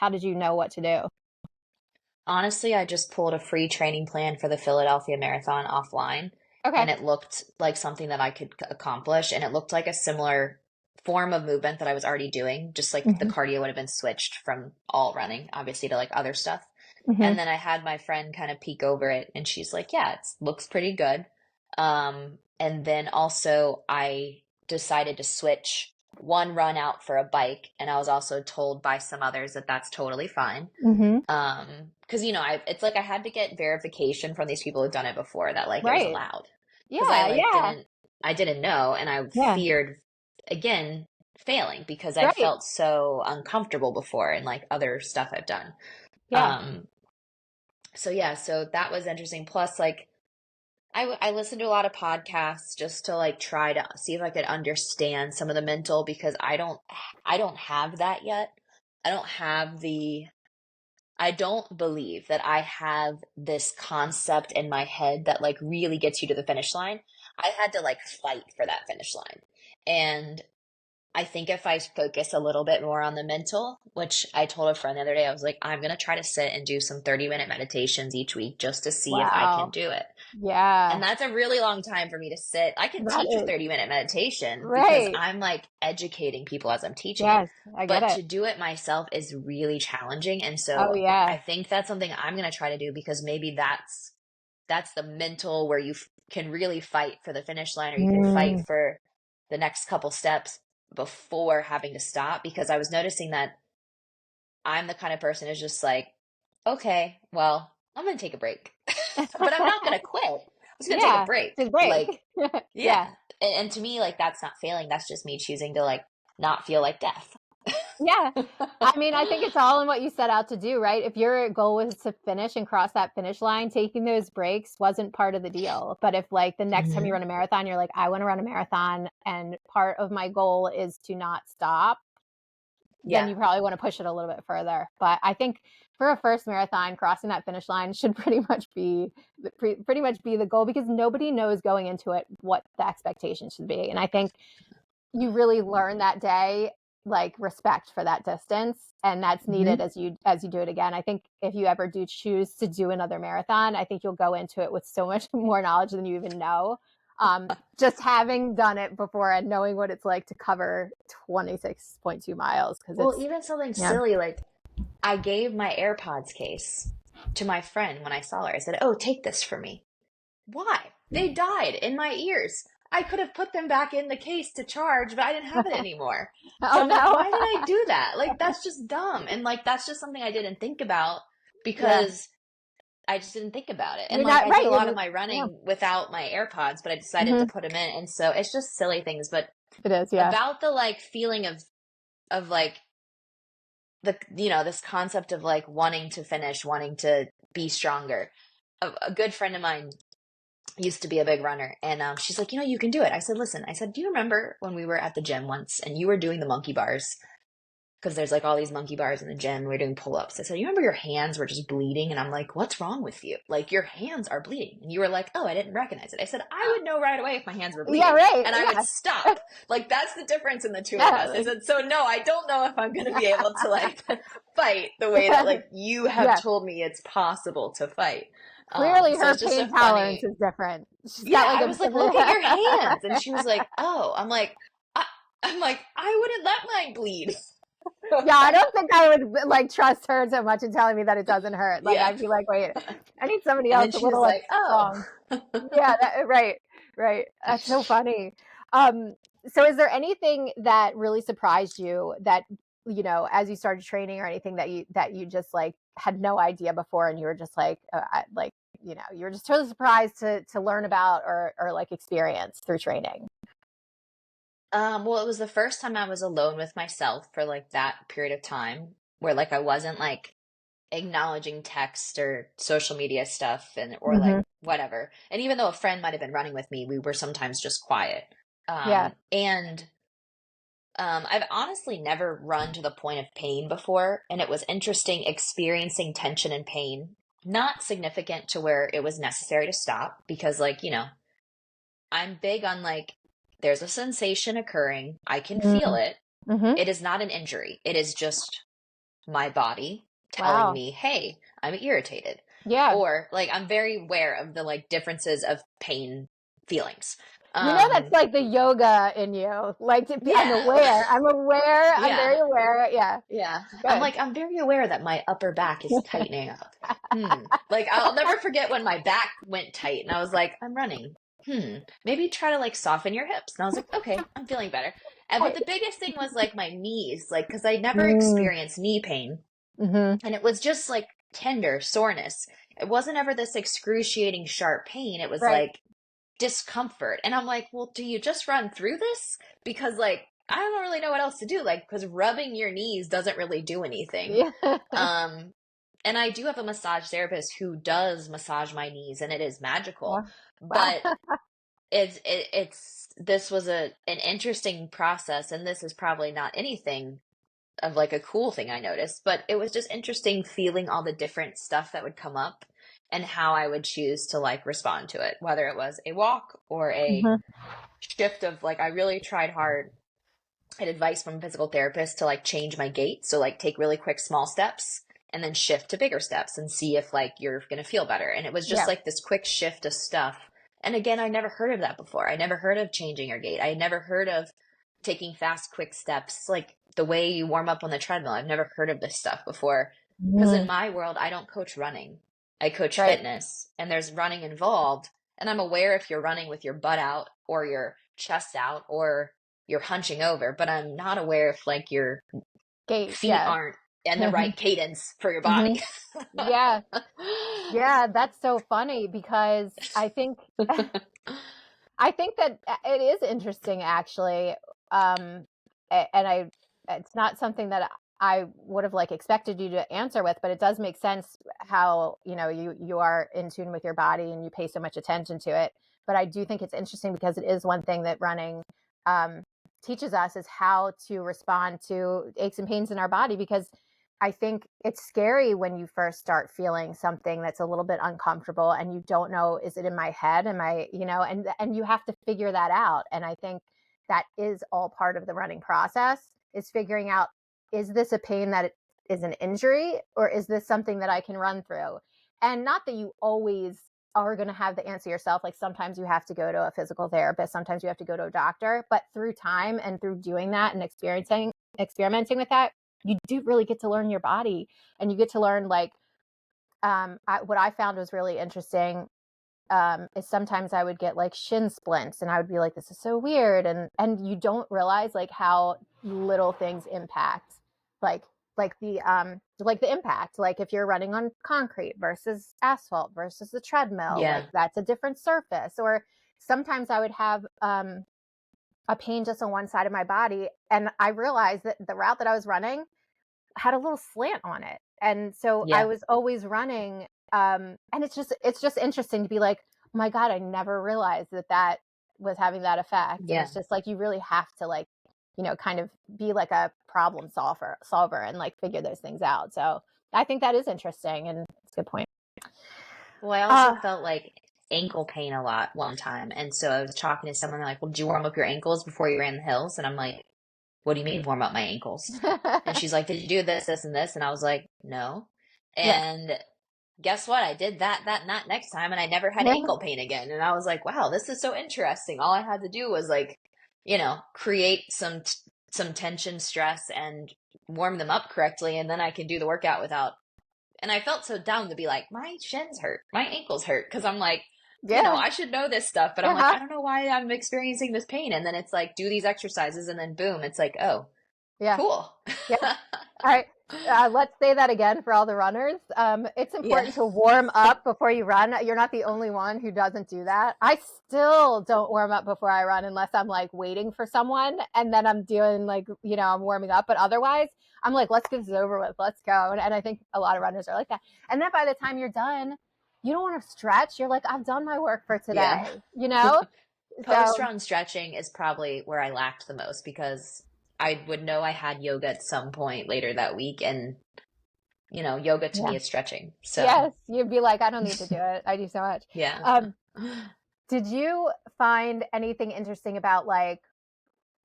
did you know what to do? Honestly, I just pulled a free training plan for the Philadelphia Marathon offline, and Okay. it looked like something that I could accomplish, and it looked like a similar form of movement that I was already doing, just like the Hmm. cardio would have been switched from all running, obviously, to like other stuff. Hmm. And then I had my friend kind of peek over it, and she's like, "Yeah, it looks pretty good." And then also I decided to switch one run out for a bike, and I was also told by some others that that's totally fine. Hmm. Because it's like I had to get verification from these people who've done it before that like it was Right. allowed. Because Yeah. Yeah. I didn't know, and I Yeah. feared again failing because I Right. felt so uncomfortable before and like other stuff I've done. Yeah. Um, so yeah, so that was interesting. Plus, like I listened to a lot of podcasts just to like try to see if I could understand some of the mental because I don't have that yet. I don't have the I don't believe that I have this concept in my head that like really gets you to the finish line. I had to like fight for that finish line. And I think if I focus a little bit more on the mental, which I told a friend the other day, I was like, I'm going to try to sit and do some 30-minute meditations each week just to see if I can Wow. do it. Yeah. And that's a really long time for me to sit. I can That teach a is 30-minute meditation because right. I'm like educating people as I'm teaching it. Yes, I get But it. to do it myself is really challenging. And Oh so yeah. I think that's something I'm going to try to do because maybe that's the mental where you can really fight for the finish line or you can fight Mm. for the next couple steps before having to stop because I was noticing that I'm the kind of person who's just like, okay, well, I'm going to take a break. But I'm not going to quit. I'm just going to take a Yeah. break. Just break. Like, Yeah. yeah. And to me, like, that's not failing. That's just me choosing to, like, not feel like death. Yeah. I mean, I think it's all in what you set out to do, right? If your goal was to finish and cross that finish line, taking those breaks wasn't part of the deal. But if like the next time you Hmm. run a marathon, you're like, I want to run a marathon and part of my goal is to not stop, then Yeah. you probably want to push it a little bit further. But I think for a first marathon, crossing that finish line should pretty much be the goal because nobody knows going into it what the expectation should be. And I think you really learn that day like respect for that distance, and that's needed Hmm. as you do it again. I think if you ever do choose to do another marathon, I think you'll go into it with so much more knowledge than you even know, just having done it before and knowing what it's like to cover 26.2 miles because Well, it's even something yeah. silly like I gave my AirPods case to my friend when I saw her. I said, oh, take this for me. Why? They died in my ears. I could have put them back in the case to charge, but I didn't have it anymore. So Oh I'm like, no. why did I do that? Like, that's just dumb. And like, that's just something I didn't think about Yeah. because I just didn't think about it. And You're like not I did right. a You're lot of just, my yeah. running without my AirPods, but I decided to Hmm. put them in. And so it's just silly things, but It is, yeah. about the like feeling of like this concept of like wanting to finish, wanting to be stronger. A good friend of mine used to be a big runner, and she's like, you can do it. I said, listen, I said, do you remember when we were at the gym once and you were doing the monkey bars? Because there's like all these monkey bars in the gym. We're doing pull-ups. I said, you remember your hands were just bleeding? And I'm like, what's wrong with you? Like, your hands are bleeding. And you were like, oh, I didn't recognize it. I said, I would know right away if my hands were Yeah, bleeding. right. And I would Yeah. stop. Like, that's the difference in the two of us. Yeah. I said, so no, I don't know if I'm going to be able to like fight the way that like you have Yeah. told me it's possible to fight. Clearly So her it's just pain a tolerance funny, is different. She's yeah, got like I a was like, look at your hands. And she was like, oh, I, I'm like, I wouldn't let mine bleed. Yeah, I don't think I would like trust her so much in telling me that it doesn't hurt. Like Yeah. I'd be like, wait, I need somebody And then else a she was little like like, oh. strong. Yeah, right, right. That's so funny. So is there anything that really surprised you that, as you started training or anything that you just like had no idea before and you were just like, you were just totally surprised to learn about or like experience through training? Well, it was the first time I was alone with myself for like that period of time where like I wasn't like acknowledging text or social media stuff or like Hmm. whatever. And even though a friend might have been running with me, we were sometimes just quiet. Yeah. And I've honestly never run to the point of pain before, and it was interesting experiencing tension and pain. Not significant to where it was necessary to stop because like, I'm big on like, there's a sensation occurring. I can feel it. Mm-hmm. It is not an injury. It is just my body telling Wow. me, hey, I'm irritated. Yeah. Or like, I'm very aware of the like differences of pain feelings. That's like the yoga in you. Like I'm Yeah. aware. I'm aware. I'm Yeah. very aware. Yeah. Yeah. Good. I'm very aware that my upper back is tightening up. Like, I'll never forget when my back went tight and I was like, I'm running. Maybe try to like soften your hips. And I was like, okay, I'm feeling better. But the biggest thing was like my knees, like, because I never Mm, experienced knee pain. mm-hmm. And it was just like tender soreness. It wasn't ever this excruciating sharp pain. It was Right. like discomfort. And I'm like, well, do you just run through this? Because like, I don't really know what else to do. Like, because rubbing your knees doesn't really do anything. Yeah. Um, and I do have a massage therapist who does massage my knees, and it is magical. Wow. But this was an interesting process, and this is probably not anything of like a cool thing I noticed, but it was just interesting feeling all the different stuff that would come up and how I would choose to like respond to it, whether it was a walk or a Mm-hmm. shift of like I really tried hard had advice from a physical therapist to like change my gait. So like take really quick small steps and then shift to bigger steps and see if like you're going to feel better. And it was just Yeah. like this quick shift of stuff. And again, I never heard of that before. I never heard of changing your gait. I had never heard of taking fast, quick steps, like the way you warm up on the treadmill. I've never heard of this stuff before. Because in Mm, my world, I don't coach running. I coach right. fitness and there's running involved. And I'm aware if you're running with your butt out or your chest out or you're hunching over, but I'm not aware if like your Gate. feet Yeah. aren't in the Mm-hmm. right cadence for your Mm-hmm. body. Yeah. Yeah. That's so funny because I think that it is interesting actually. And it's not something that I would have like expected you to answer with, but it does make sense how, you are in tune with your body and you pay so much attention to it. But I do think it's interesting because it is one thing that running um, teaches us is how to respond to aches and pains in our body, because I think it's scary when you first start feeling something that's a little bit uncomfortable and you don't know, is it in my head? Am I, and you have to figure that out. And I think that is all part of the running process, is figuring out, is this a pain that is an injury, or is this something that I can run through? And not that you always are going to have the answer yourself. Like sometimes you have to go to a physical therapist, sometimes you have to go to a doctor, but through time and through doing that and experimenting with that, you do really get to learn your body, and you get to learn like what I found was really interesting is sometimes I would get like shin splints and I would be like, this is so weird. And you don't realize like how little things impact like the like the impact, like if you're running on concrete versus asphalt versus the treadmill, like Yeah. that's a different surface. Or sometimes I would have a pain just on one side of my body, and I realized that the route that I was running had a little slant on it, and so I Yeah. was always running. And it's just interesting to be like, oh my god, I never realized that that was having that effect. And Yeah. it's just like you really have to, like, kind of be like a problem solver and like figure those things out. So I think that is interesting, and it's a good point. Well, I also Uh, felt like ankle pain a lot one time. And so I was talking to someone like, well, did you warm up your ankles before you ran the hills? And I'm like, what do you mean warm up my ankles? And she's like, did you do this, this, and this? And I was like, no. yeah, And guess what? I did that not next time, and I never had ankle pain again. And I was like, wow, this is so interesting. All I had to do was like, create some tension, stress, and warm them up correctly, and then I can do the workout without. And I felt so dumb to be like, my shins hurt, my ankles hurt, because I'm like, yeah, I should know this stuff, but I'm like, yeah, I don't know why I'm experiencing this pain. And then it's like, do these exercises, and then boom, it's like, oh, yeah, cool. yeah. All right. Let's say that again for all the runners. It's Yeah. important to warm up before you run. You're not the only one who doesn't do that. I still don't warm up before I run unless I'm like waiting for someone, and then I'm doing like, I'm warming up. But otherwise, I'm like, let's get this over with. Let's go. And I think a lot of runners are like that. And then by the time you're done, you don't want to stretch. You're like, I've done my work for Yeah. today. So Post-run stretching is probably where I lacked the most, because I would know I had yoga at some point later that week, and yoga to yeah. me is stretching. So, Yes, you'd be like, I don't need to do it. I do so much. yeah. Um, did you find anything interesting about like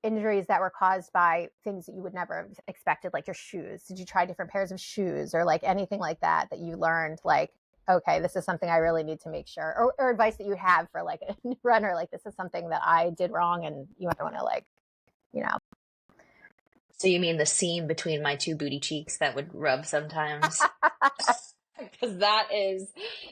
injuries that were caused by things that you would never have expected, like your shoes? Did you try different pairs of shoes or like anything like that you learned, like, okay, this is something I really need to make sure, or advice that you have for like a runner, like this is something that I did wrong and you might want to like, you know. So you mean the seam between my two booty cheeks that would rub sometimes? Because that is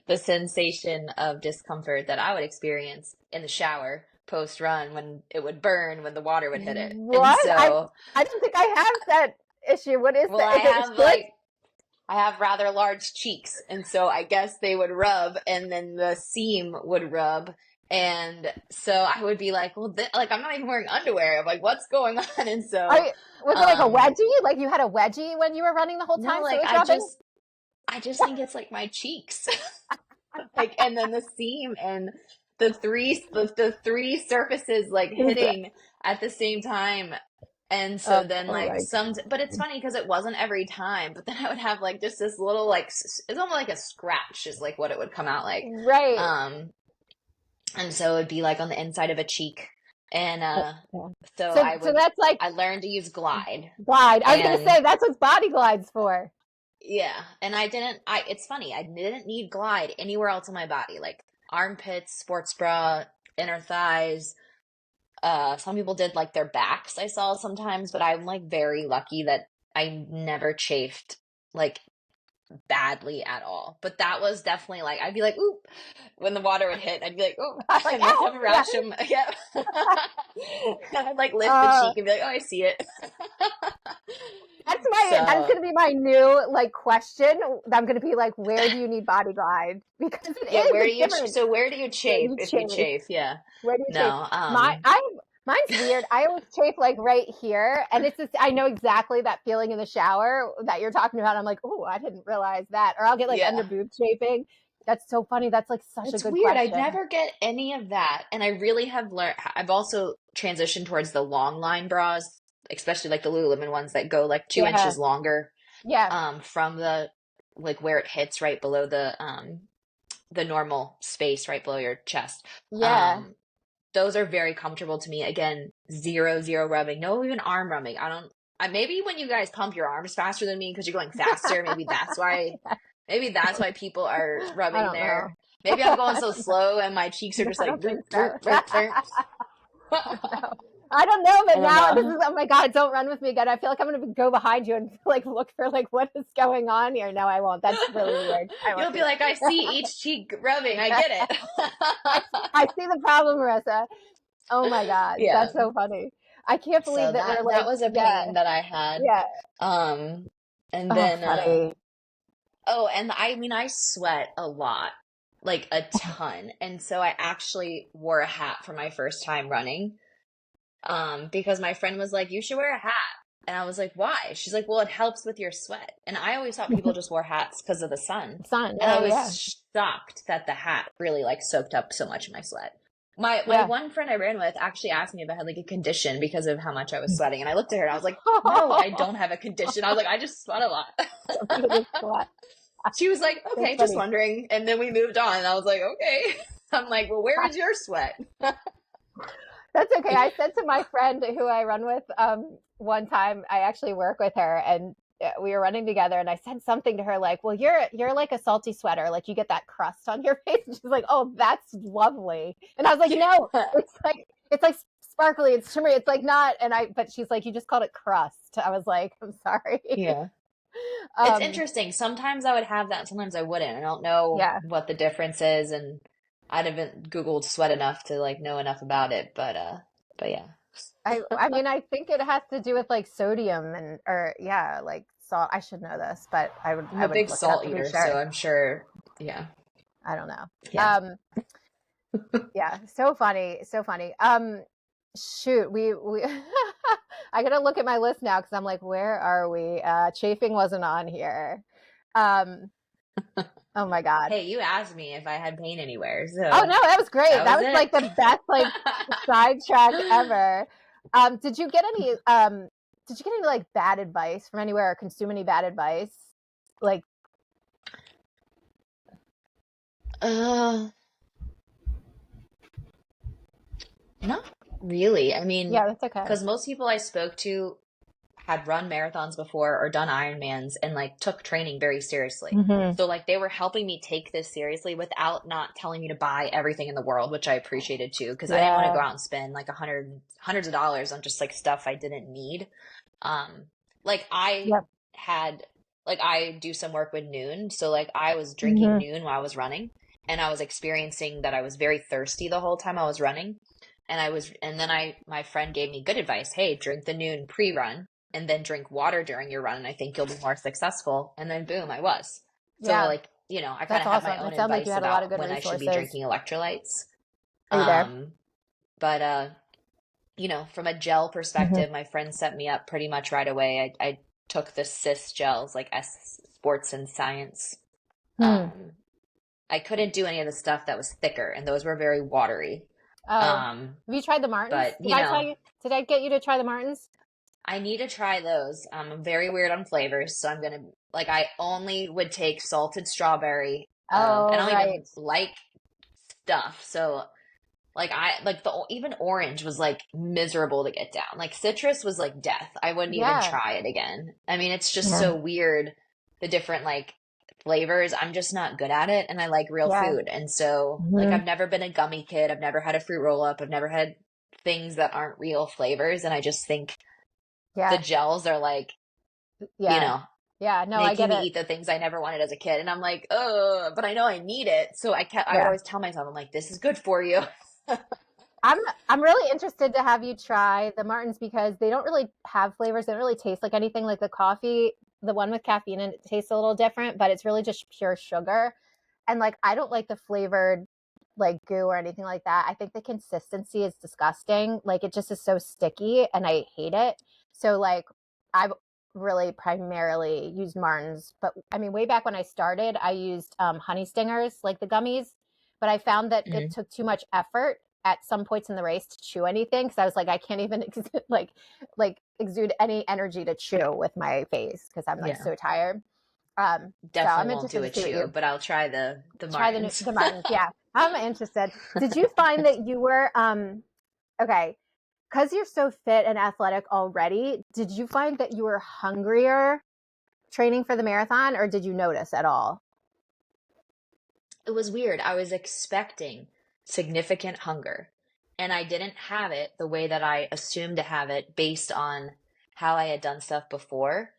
the sensation of discomfort that I would experience in the shower post run, when it would burn when the water would hit it. And What? so, I don't think I have that issue. What is well, that? Is it short? I have rather large cheeks, and so I guess they would rub, and then the seam would rub. And so I would be like, well, like, I'm not even wearing underwear. I'm like, what's going on? And so, Was it like a wedgie? Like you had a wedgie when you were running the whole time? no, So like, it was rubbing? I just think it's like my cheeks. Like, and then the seam and the three surfaces like hitting at the same time. And so then like but it's funny because it wasn't every time, but then I would have like just this little, like, it's almost like a scratch is like what it would come out like. Right. And so it'd be like on the inside of a cheek. And so So that's like I learned to use Glide. glide. I was gonna say that's what body glide's for. Yeah. And it's funny, I didn't need Glide anywhere else on my body, like armpits, sports bra, inner thighs. Some people did like their backs, I saw sometimes, but I'm like very lucky that I never chafed like badly at all. But that was definitely like, I'd be like, ooh, when the water would hit, I'd be like, ooh, Like, and I'd have a rash. Yeah. I'd like lift the cheek and be like, oh, I see it. That's gonna be my new like question. I'm gonna be like, where do you need body glide? Because where do you chafe if you chafe? Yeah. Where do you No, chafe? Mine's weird. I always chafe like right here, and it's just, I know exactly that feeling in the shower that you're talking about. I'm like, oh, I didn't realize that. Or I'll get like under boob chafing. That's so funny. That's like such a good weird. question. I never get any of that, and I really have learned. I've also transitioned towards the long line bras, especially like the Lululemon ones that go like 2 inches longer. Yeah. From the, like, where it hits right below the normal space right below your chest. Yeah. Those are very comfortable to me. Again, zero rubbing, no even arm rubbing. Maybe when you guys pump your arms faster than me because you're going faster, maybe that's why. Maybe that's why people are rubbing there. Know. Maybe I'm going so slow and my cheeks are just like. I don't know, but now this is, oh my God, don't run with me again. I feel like I'm going to go behind you and like look for like what is going on here. No, I won't. That's really weird. You'll be like, I see each cheek rubbing. I get it. I see the problem, Marissa. Oh my God. Yeah. That's so funny. I can't believe that we're like. That was a pain that I had. Yeah. And Oh, then, funny. oh, and I mean, I sweat a lot, like a ton. And so I actually wore a hat for my first time running, because my friend was like, you should wear a hat. And I was like, why? She's like, well, it helps with your sweat. And I always thought people just wore hats because of the sun. Sun. And Yeah, I yeah, was shocked that the hat really like soaked up so much of my sweat. My yeah. one friend I ran with actually asked me if I had like a condition because of how much I was Yeah. sweating. And I looked at her and I was like, no, I don't have a condition. I was like, I just sweat a lot. You just sweat. She was like, That's okay, just funny. wondering. And then we moved on. And I was like, okay. I'm like, well, where is your sweat? That's okay. I said to my friend who I run with, one time, I actually work with her, and we were running together, and I said something to her like, "Well, you're like a salty sweater, like you get that crust on your face." And she's like, "Oh, that's lovely." And I was like, "No, it's like sparkly, it's shimmery, it's like not." But she's like, "You just called it crust." I was like, "I'm sorry." Yeah. It's um, interesting. Sometimes I would have that, sometimes I wouldn't. I don't know yeah. what the difference is, and I haven't Googled sweat enough to like know enough about it, but yeah. I mean, I think it has to do with like sodium and or yeah, like salt. I should know this, but I'm I a would big look it up salt to be eater, so sure. I'm sure, yeah. I don't know. Yeah. Yeah, so funny, so funny. Shoot, we I gotta look at my list now because I'm like, where are we? Chafing wasn't on here. Um, oh my God. Hey, you asked me if I had pain anywhere, Oh so no, that was great. that That was was like it. the best like sidetrack ever. Did you get any like bad advice from anywhere or consume any bad advice? Like, Uh, Not really. I mean, yeah, that's okay. because most people I spoke to had run marathons before or done Ironmans and like took training very seriously. Hmm. So like they were helping me take this seriously without not telling me to buy everything in the world, which I appreciated too, because I didn't want to Yeah. go out and spend like hundreds of dollars on just like stuff I didn't need. Um, like I Yep. had like I do some work with Noon, so like I was drinking Hmm. Noon while I was running, and I was experiencing that I was very thirsty the whole time I was running. And then my friend gave me good advice. Hey, drink the Noon pre-run and then drink water during your run, and I think you'll be more successful. And then boom, I was. So Yeah, like, I kind that's of have my awesome. own It sounds like you advice had a lot of about good when I should be resources. drinking electrolytes. Are you there? Um, but from a gel Hmm. perspective, my friend set me up pretty much right away. I took the cis gels, like S Sports and Science. Hmm. Um, I couldn't do any of the stuff that was thicker, and those were very watery. Oh, Um, have you tried the Martins? but Did I tell you? Did I get you to try the Martins? I need to try those. I'm very weird on flavors, so I'm gonna like I only would take salted strawberry. And Oh, I don't right. even like stuff. So like I like the even orange was like miserable to get down. Like citrus was like death. I wouldn't even Yeah. try it again. I mean, it's just Yeah. so weird the different like flavors. I'm just not good at it, and I like real Yeah. food. And so like Hmm. I've never been a gummy kid. I've never had a fruit roll up. I've never had things that aren't real flavors, and I just think the Yeah. gels are like, you Yeah. know, Yeah. No, I making get me it. eat the things I never wanted as a kid. And I'm like, oh, but I know I need it. So I Yeah. always tell myself, I'm like, this is good for you. I'm I'm really interested to have you try the Martins because they don't really have flavors. They don't really taste like anything like the coffee. The one with caffeine and it tastes a little different, but it's really just pure sugar. And like I don't like the flavored like goo or anything like that. I think the consistency is disgusting. Like it just is so sticky and I hate it. So like I've really primarily used Martins, but I mean way back when I started, I used honey stingers, like the gummies, but I found that it Mhm. took too much effort at some points in the race to chew anything because I was like I can't even like exude any energy to chew with my face because I'm like Yeah, so tired. So I'm definitely won't interested do to a see what chew, you but I'll try the try Martins. the Martins. Yeah, I'm interested. Did you find that you were okay? Because you're so fit and athletic already, did you find that you were hungrier training for the marathon, or did you notice at all? It was weird. I was expecting significant hunger, and I didn't have it the way that I assumed to have it based on how I had done stuff before.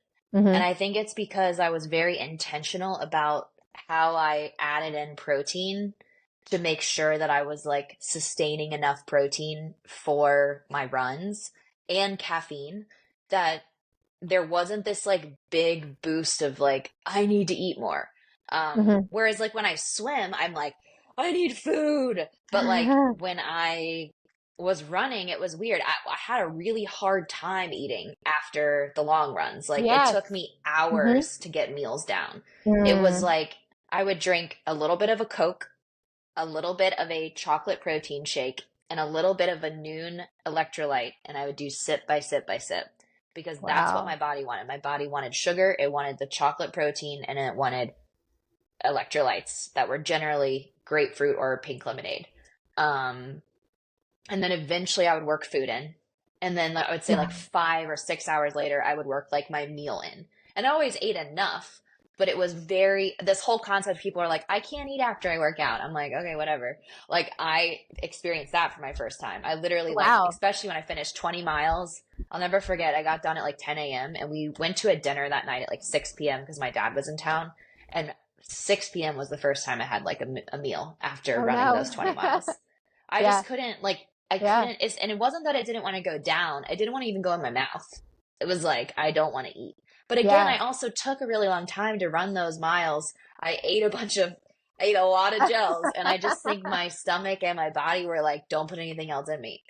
And Mm-hmm. I think it's because I was very intentional about how I added in protein to make sure that I was like sustaining enough protein for my runs and caffeine that there wasn't this like big boost of like, I need to eat more. Hmm. Whereas like when I swim, I'm like, I need food. But like when I was running, it was weird. I had a really hard time eating after the long runs. Like it Yes. took me Hmm. hours to get meals down. It was Mm. like I would drink a little bit of a Coke, a little bit of a chocolate protein shake, and a little bit of a noon electrolyte, and I would do sip by sip by sip because that's what Wow. my body wanted. My body wanted sugar, it wanted the chocolate protein, and it wanted electrolytes that were generally grapefruit or pink lemonade. Um, and then eventually I would work food in. And then I would say Yeah. like 5 or 6 hours later, I would work like my meal in. And I always ate enough, but it was this whole concept, people are like, I can't eat after I work out. I'm like, okay, whatever. Like I experienced that for my first time. I literally like, Wow. especially when I finished 20 miles, I'll never forget. I got done at like 10 a.m. and we went to a dinner that night at like 6 p.m. because my dad was in town. And 6 p.m. was the first time I had like a meal after Oh running no. those 20 miles. I Yeah. just couldn't like I Yeah. couldn't and it wasn't that I didn't want to go down. I didn't want to even go in my mouth. It was like I don't want to eat. But again, Yeah. I also took a really long time to run those miles. I ate a lot of gels and I just think my stomach and my body were like, don't put anything else in me.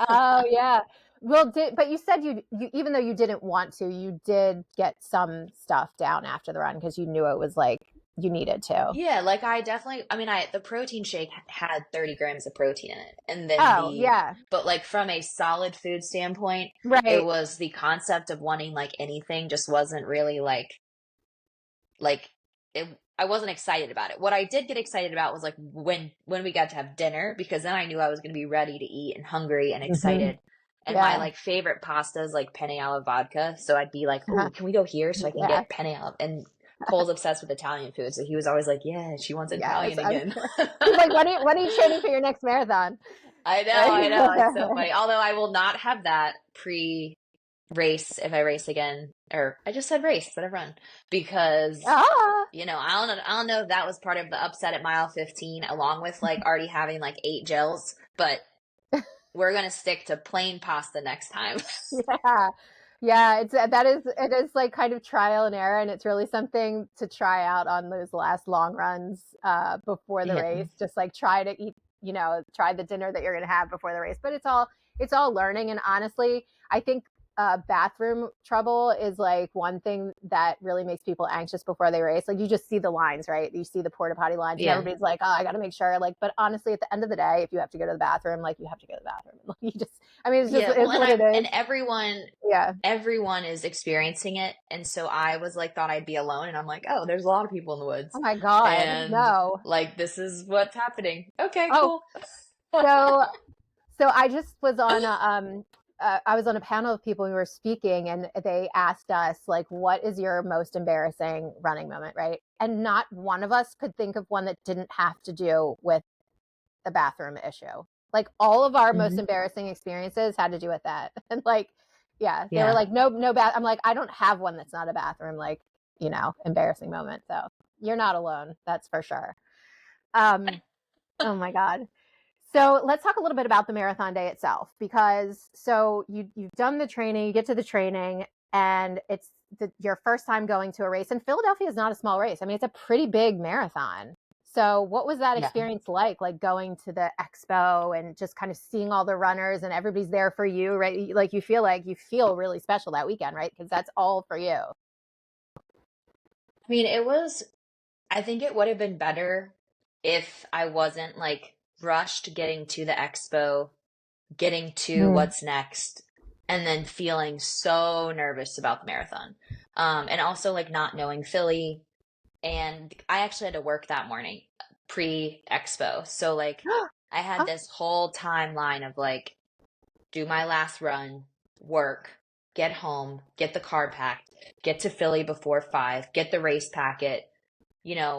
Oh yeah. Well, but you said you even though you didn't want to, you did get some stuff down after the run because you knew it was like you needed to. Yeah, like I definitely, I mean, the protein shake had 30 grams of protein in it. And then Oh yeah. but like from a solid food standpoint, it Right. was the concept of wanting like anything just wasn't really like it, I wasn't excited about it. What I did get excited about was like when we got to have dinner because then I knew I was going to be ready to eat and hungry and Hmm. excited. And my Yeah. like favorite pasta is like penne alla vodka, so I'd be like, Uh-huh. "Oh, can we go here so I can Yeah. get penne alla?" And Cole's obsessed with Italian food, so he was always like, "Yeah, she wants Yes. Italian again." He's like, what are you training for your next marathon? I know, it's so Right. funny. Although I will not have that pre race if I race again, or I just said race instead of run because Ah. I don't know if that was part of the upset at mile 15, along with like already having like 8 gels, but we're gonna stick to plain pasta next time. Yeah. Yeah, it is like kind of trial and error, and it's really something to try out on those last long runs before the Yeah. race. Just like try to eat, try the dinner that you're going to have before the race. But it's all learning, and honestly, I think bathroom trouble is like one thing that really makes people anxious before they race. Like you just see the lines, right? You see the porta potty lines, and Yeah. everybody's like, "Oh, I got to make sure." Like, but honestly, at the end of the day, if you have to go to the bathroom, like you have to go to the bathroom. Like, you just, I mean, Yeah. Well, it's what it and is. Yeah. everyone is experiencing it. And so I was like, thought I'd be alone. And I'm like, oh, there's a lot of people in the Oh woods. my God, And no. like, this is what's happening. Okay, Oh, cool. so I just was on I was on a panel of people who were speaking, and they asked us like, "What is your most embarrassing running moment?" Right, and not one of us could think of one that didn't have to do with the bathroom issue. Like all of our most Hmm. embarrassing experiences had to do with that, and like, yeah, they were Yeah. like, "No, no bath." I'm like, I don't have one that's not a bathroom, like, embarrassing moment. So you're not alone, that's for sure. Um, oh my God. So let's talk a little bit about the marathon day itself, because so you've done the training, you get to the training, and it's your first time going to a race. And Philadelphia is not a small race. I mean, it's a pretty big marathon. So what was that Yeah. experience like going to the expo and just kind of seeing all the runners and everybody's there for you, right? Like you feel really special that weekend, right? Because that's all for you. I mean, I think it would have been better if I wasn't like rushed getting to the expo, getting to Mm. what's next, and then feeling so nervous about the marathon. And also like not knowing Philly. And I actually had to work that morning pre expo. So like I had Oh, this whole timeline of like do my last run, work, get home, get the car packed, get to Philly before 5, get the race packet.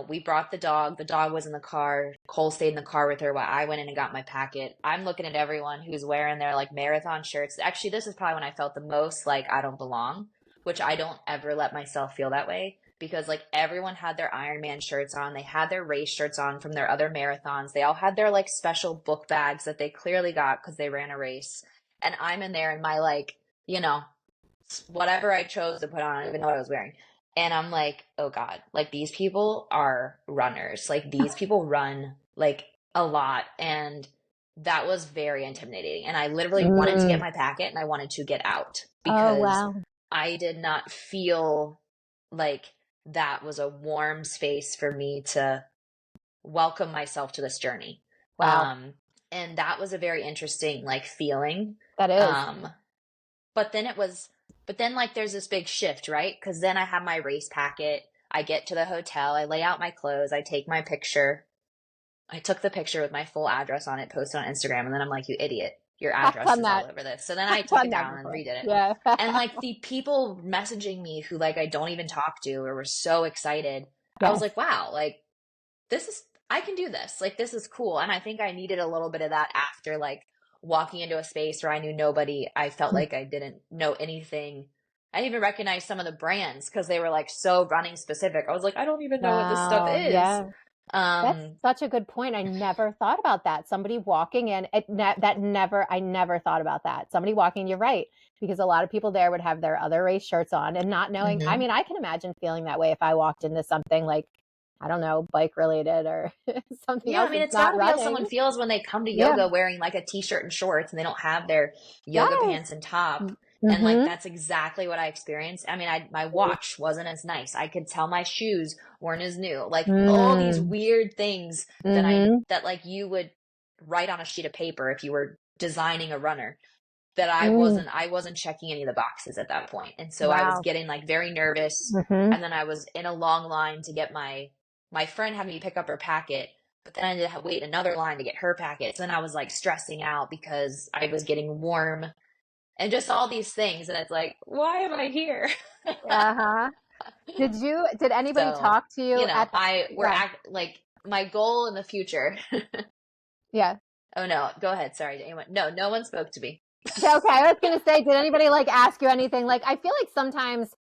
We brought the dog. The dog was in the car. Cole stayed in the car with her while I went in and got my packet. I'm looking at everyone who's wearing their like marathon shirts. Actually, this is probably when I felt the most like I don't belong, which I don't ever let myself feel that way because like everyone had their Ironman shirts on. They had their race shirts on from their other marathons. They all had their like special book bags that they clearly got because they ran a race. And I'm in there in my like, whatever I chose to put on. I don't even know what I was wearing. And I'm like, oh God, like these people are runners. Like these people run like a lot. And that was very intimidating. And I literally wanted to get Mm. my packet and I wanted to get out Oh, because wow. I did not feel like that was a warm space for me to welcome myself to this journey. Wow. Um, and that was a very interesting like feeling. That is. Um, but then it was, but then like there's this big shift, right? Because then I have my race packet. I get to the hotel, I lay out my clothes, I take my picture. I took the picture with my full address on it, posted on Instagram, and then I'm like, you idiot, your I've address done is all that. over this. So then I I've took done it that down and before. redid it. Yeah. And like the people messaging me who like I don't even talk to or were so excited, I was Yes. like, wow, like this is, I can do this. Like this is cool. And I think I needed a little bit of that after like walking into a space where I knew nobody. I felt like I didn't know anything. I didn't even recognize some of the brands because they were like so running specific. I was like, I don't even know what this stuff Wow. is. Yeah. That's Um, such a good point. I never thought about that. Somebody walking in, I never thought about that. Somebody walking, you're right, because a lot of people there would have their other race shirts on and not knowing. I mhm. mean, I can imagine feeling that way if I walked into something like, I don't know, bike related or something Yeah, I else mean, that's it's got not to be how someone running. feels when they come to Yeah. yoga wearing like a t-shirt and shorts and they don't have their yoga Yes. pants and top. And like Mm-hmm. that's exactly what I experienced. I mean, my watch wasn't as nice. I could tell my shoes weren't as new. Like all these Mm. weird things Mm-hmm. that like you would write on a sheet of paper if you were designing a runner that Mm. I wasn't checking any of the boxes at that point. And so I was Wow. getting like very nervous. Mm-hmm. And then I was in a long line to get my friend had me pick up her packet, but then I had to wait another line to get her packet. So then I was like stressing out because I was getting warm and just all these things. And it's like, why am I here? Uh-huh. Did anybody So, talk to you at the, we're yeah, like my goal in the future. yeah. Oh no, go ahead. Sorry. Did anyone? No, no one spoke to me. Yeah, okay. I was gonna say, did anybody like ask you anything? Like, I feel like sometimes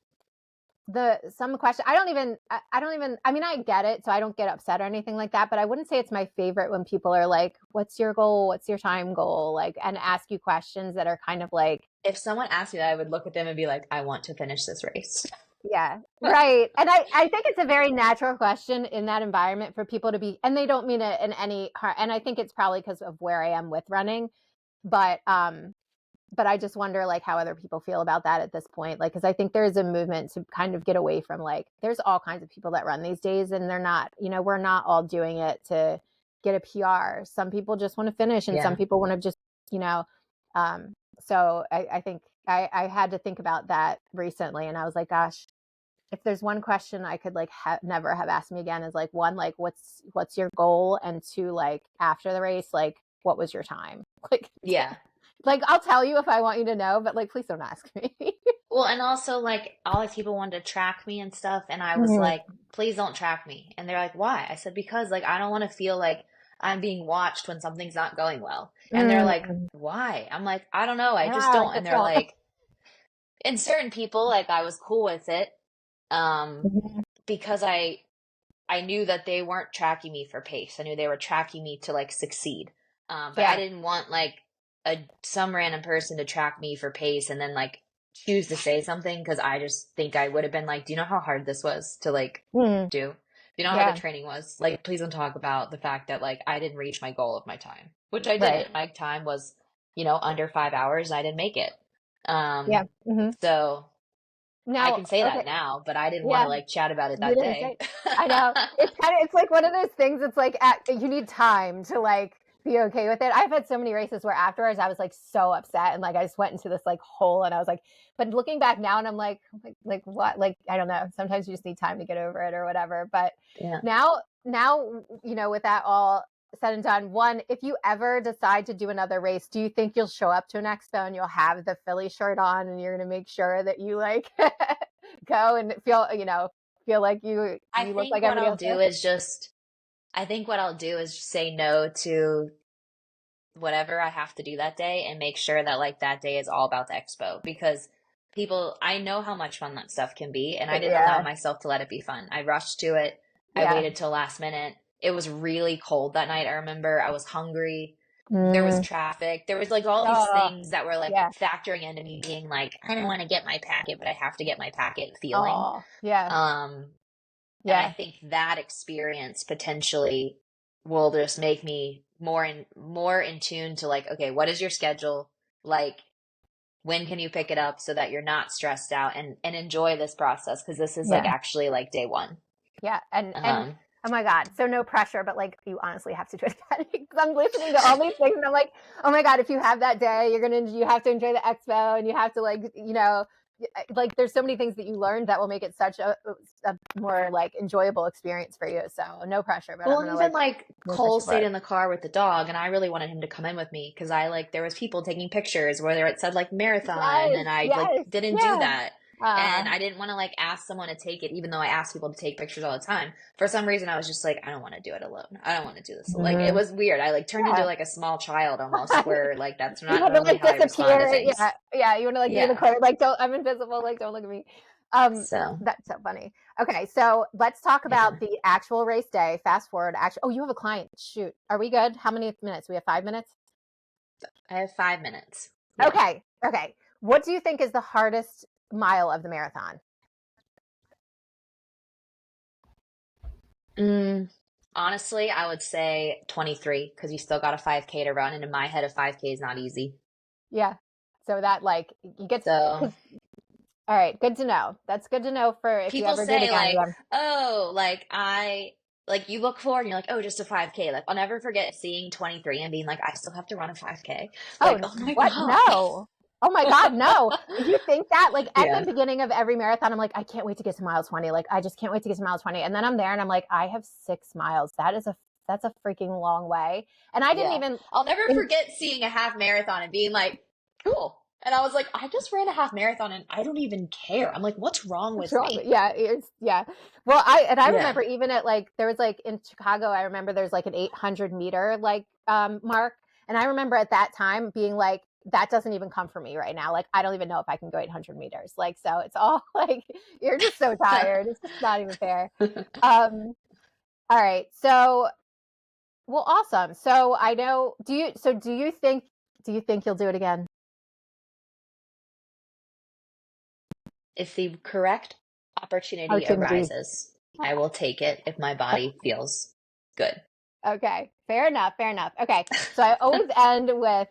some question I don't even I mean I get it, so I don't get upset or anything like that, but I wouldn't say it's my favorite when people are like, what's your goal? What's your time goal? Like, and ask you questions that are kind of like, If someone asked me that, I would look at them and be like, I want to finish this race. yeah, right. And I think it's a very natural question in that environment for people to be, and they don't mean it in any harm. And I think it's probably because of where I am with running, but I just wonder like how other people feel about that at this point. Like, because I think there's a movement to kind of get away from like, there's all kinds of people that run these days, and they're not, we're not all doing it to get a PR. Some people just want to finish, and some Yeah. people want to just, you know, so I think I had to think about that recently, and I was like, gosh, if there's one question I could like never have asked me again is like, one, like what's your goal, and two, like after the race, like what was your time? Yeah. Like I'll tell you if I want you to know, but like please don't ask me. Well, and also like all these people wanted to track me and stuff, and I was Mhm. like, please don't track me. And they're like, why? I said, because like I don't want to feel like I'm being watched when something's not going well. And they're like, Mm. why? I'm like, I don't know, I just Yeah, like don't. And just they're don't. like, and certain people, like I was cool with it, um, Mhm. because I knew that they weren't tracking me for pace. I knew they were tracking me to like succeed. But I Yeah. didn't want like some random person to track me for pace and then like choose to say something because I just think I would have been like, do you know how hard this was to like Mm. do? Do you know how hard Yeah. the training was? Like, please don't talk about the fact that like I didn't reach my goal of my time, which I Right. didn't. My time was, under 5 hours. I didn't make it. Yeah. Um, Hmm. so I Now, can say that okay. now, but I didn't want Yeah. to like chat about it You that didn't day. say. I know. It's like one of those things. It's like you need time to like be okay with it. I've had so many races where afterwards I was like so upset, and like I just went into this like hole, and I was like, but looking back now, and I'm like what? Like I don't know. Sometimes you just need time to get over it or whatever. But Yeah. now, with that all said and done, one, if you ever decide to do another race, do you think you'll show up to an expo and you'll have the Philly shirt on, and you're going to make sure that you like go and feel like I you look like think what everybody I'll else do does? is just, I think what I'll do is just say no to whatever I have to do that day and make sure that like that day is all about the expo because I know how much fun that stuff can be and I didn't allow Yeah, myself to let it be fun. I rushed to it. I yeah, waited till last minute. It was really cold that night. I remember I was hungry. there was Mm. traffic. There was like all these Oh, things that were like yeah. factoring into me being like, I don't want to get my packet, but I have to get my packet feeling. Oh, yeah. Um, and I Yeah. think that experience potentially will just make me more in tune to like, okay, what is your schedule? Like, when can you pick it up so that you're not stressed out and enjoy this process? Because this is like Yeah. actually like day one. Yeah. And Um, oh my God. So no pressure, but like you honestly have to do it again. Because I'm listening to all these things and I'm like, oh my God, if you have that day, you have to enjoy the expo and you have to like, like there's so many things that you learned that will make it such a more like enjoyable experience for you. So no pressure, but I'm well, and gonna even like like make push Cole for stayed it. in the car with the dog, and I really wanted him to come in with me because I like there was people taking pictures where it said like marathon, Yes, and I like yes, didn't do yeah. that, and I didn't want to like ask someone to take it, even though I asked people to take pictures all the time. For some reason, I was just like, I don't want to do it alone. I don't want to do this. Like it Mhm. was weird. I like turned into Yeah. like a small child almost, where like that's You not want to normally like how I respond to disappear. things. Yeah. Yeah. You want to like be in the Yeah. corner, like, don't, I'm invisible, like, don't look at me. Um, So that's so funny. Okay. So let's talk yeah, about the actual race day. Fast forward. Actually, oh, you have a client. Shoot. Are we good? How many minutes? We have 5 minutes? I have 5 minutes. Yeah. Okay. Okay. What do you think is the hardest mile of the marathon? Mm, honestly, I would say 23 because you still got a 5K to run, and in my head, a 5K is not easy. Yeah. So that like you get, So all right. Good to know. That's good to know for if you people ever do it say again. like, You oh, like I like you look forward and you're like, oh, just a 5K. Like I'll never forget seeing 23 and being like, I still have to run a 5K. Like, Oh, oh my what? God. No. Oh my God, no. You think that like at the Yeah. beginning of every marathon, I'm like, I can't wait to get to mile 20. Like, I just can't wait to get to mile 20. And then I'm there and I'm like, I have 6 miles. That's a freaking long way. And I didn't Yeah. even, I'll never in, forget seeing a half marathon and being like, cool. And I was like, I just ran a half marathon and I don't even care. I'm like, what's wrong with sure, me? yeah, it's, yeah. Well, I Yeah. remember even at like, there was like in Chicago, I remember there's like an 800-meter like mark. And I remember at that time being like, that doesn't even come for me right now. Like, I don't even know if I can go 800 meters. Like, so it's all like, you're just so tired. It's just not even fair. Um, all right. So, well, awesome. So I know, do you think you'll do it again? If the correct opportunity Opportunity. arises, I will take it if my body feels good. Okay. Fair enough. Fair enough. Okay. So I always end with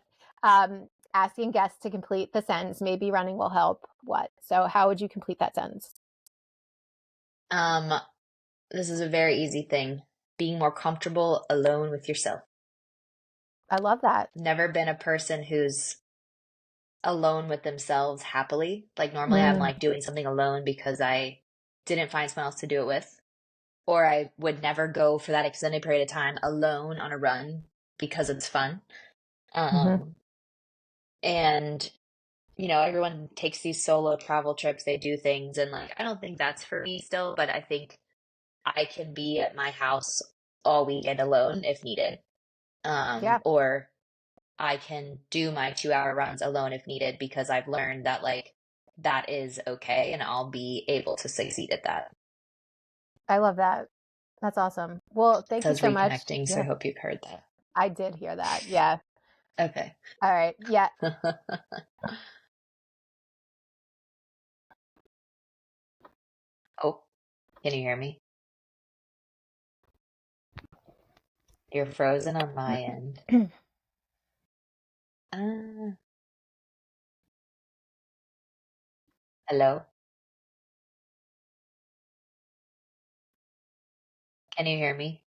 asking guests to complete the sentence. Maybe running will help. What? So how would you complete that sentence? Um, this is a very easy thing. Being more comfortable alone with yourself. I love that. Never been a person who's alone with themselves happily. Like normally I'm Mm, like doing something alone because I didn't find someone else to do it with, or I would never go for that extended period of time alone on a run because it's fun. hmm Um, and everyone takes these solo travel trips, they do things, and like I don't think that's for me still, but I think I can be at my house all weekend alone if needed. Yeah, Or I can do my 2 hour runs alone if needed because I've learned that like that is okay and I'll be able to succeed at that. I love that. That's awesome. Well, thank So I you was so much. reconnecting, so I Yeah, hope you've heard that. I did hear that. Yeah. Okay. All right. Yeah. Oh, can you hear me? You're frozen on my end. Uh, hello? Can you hear me?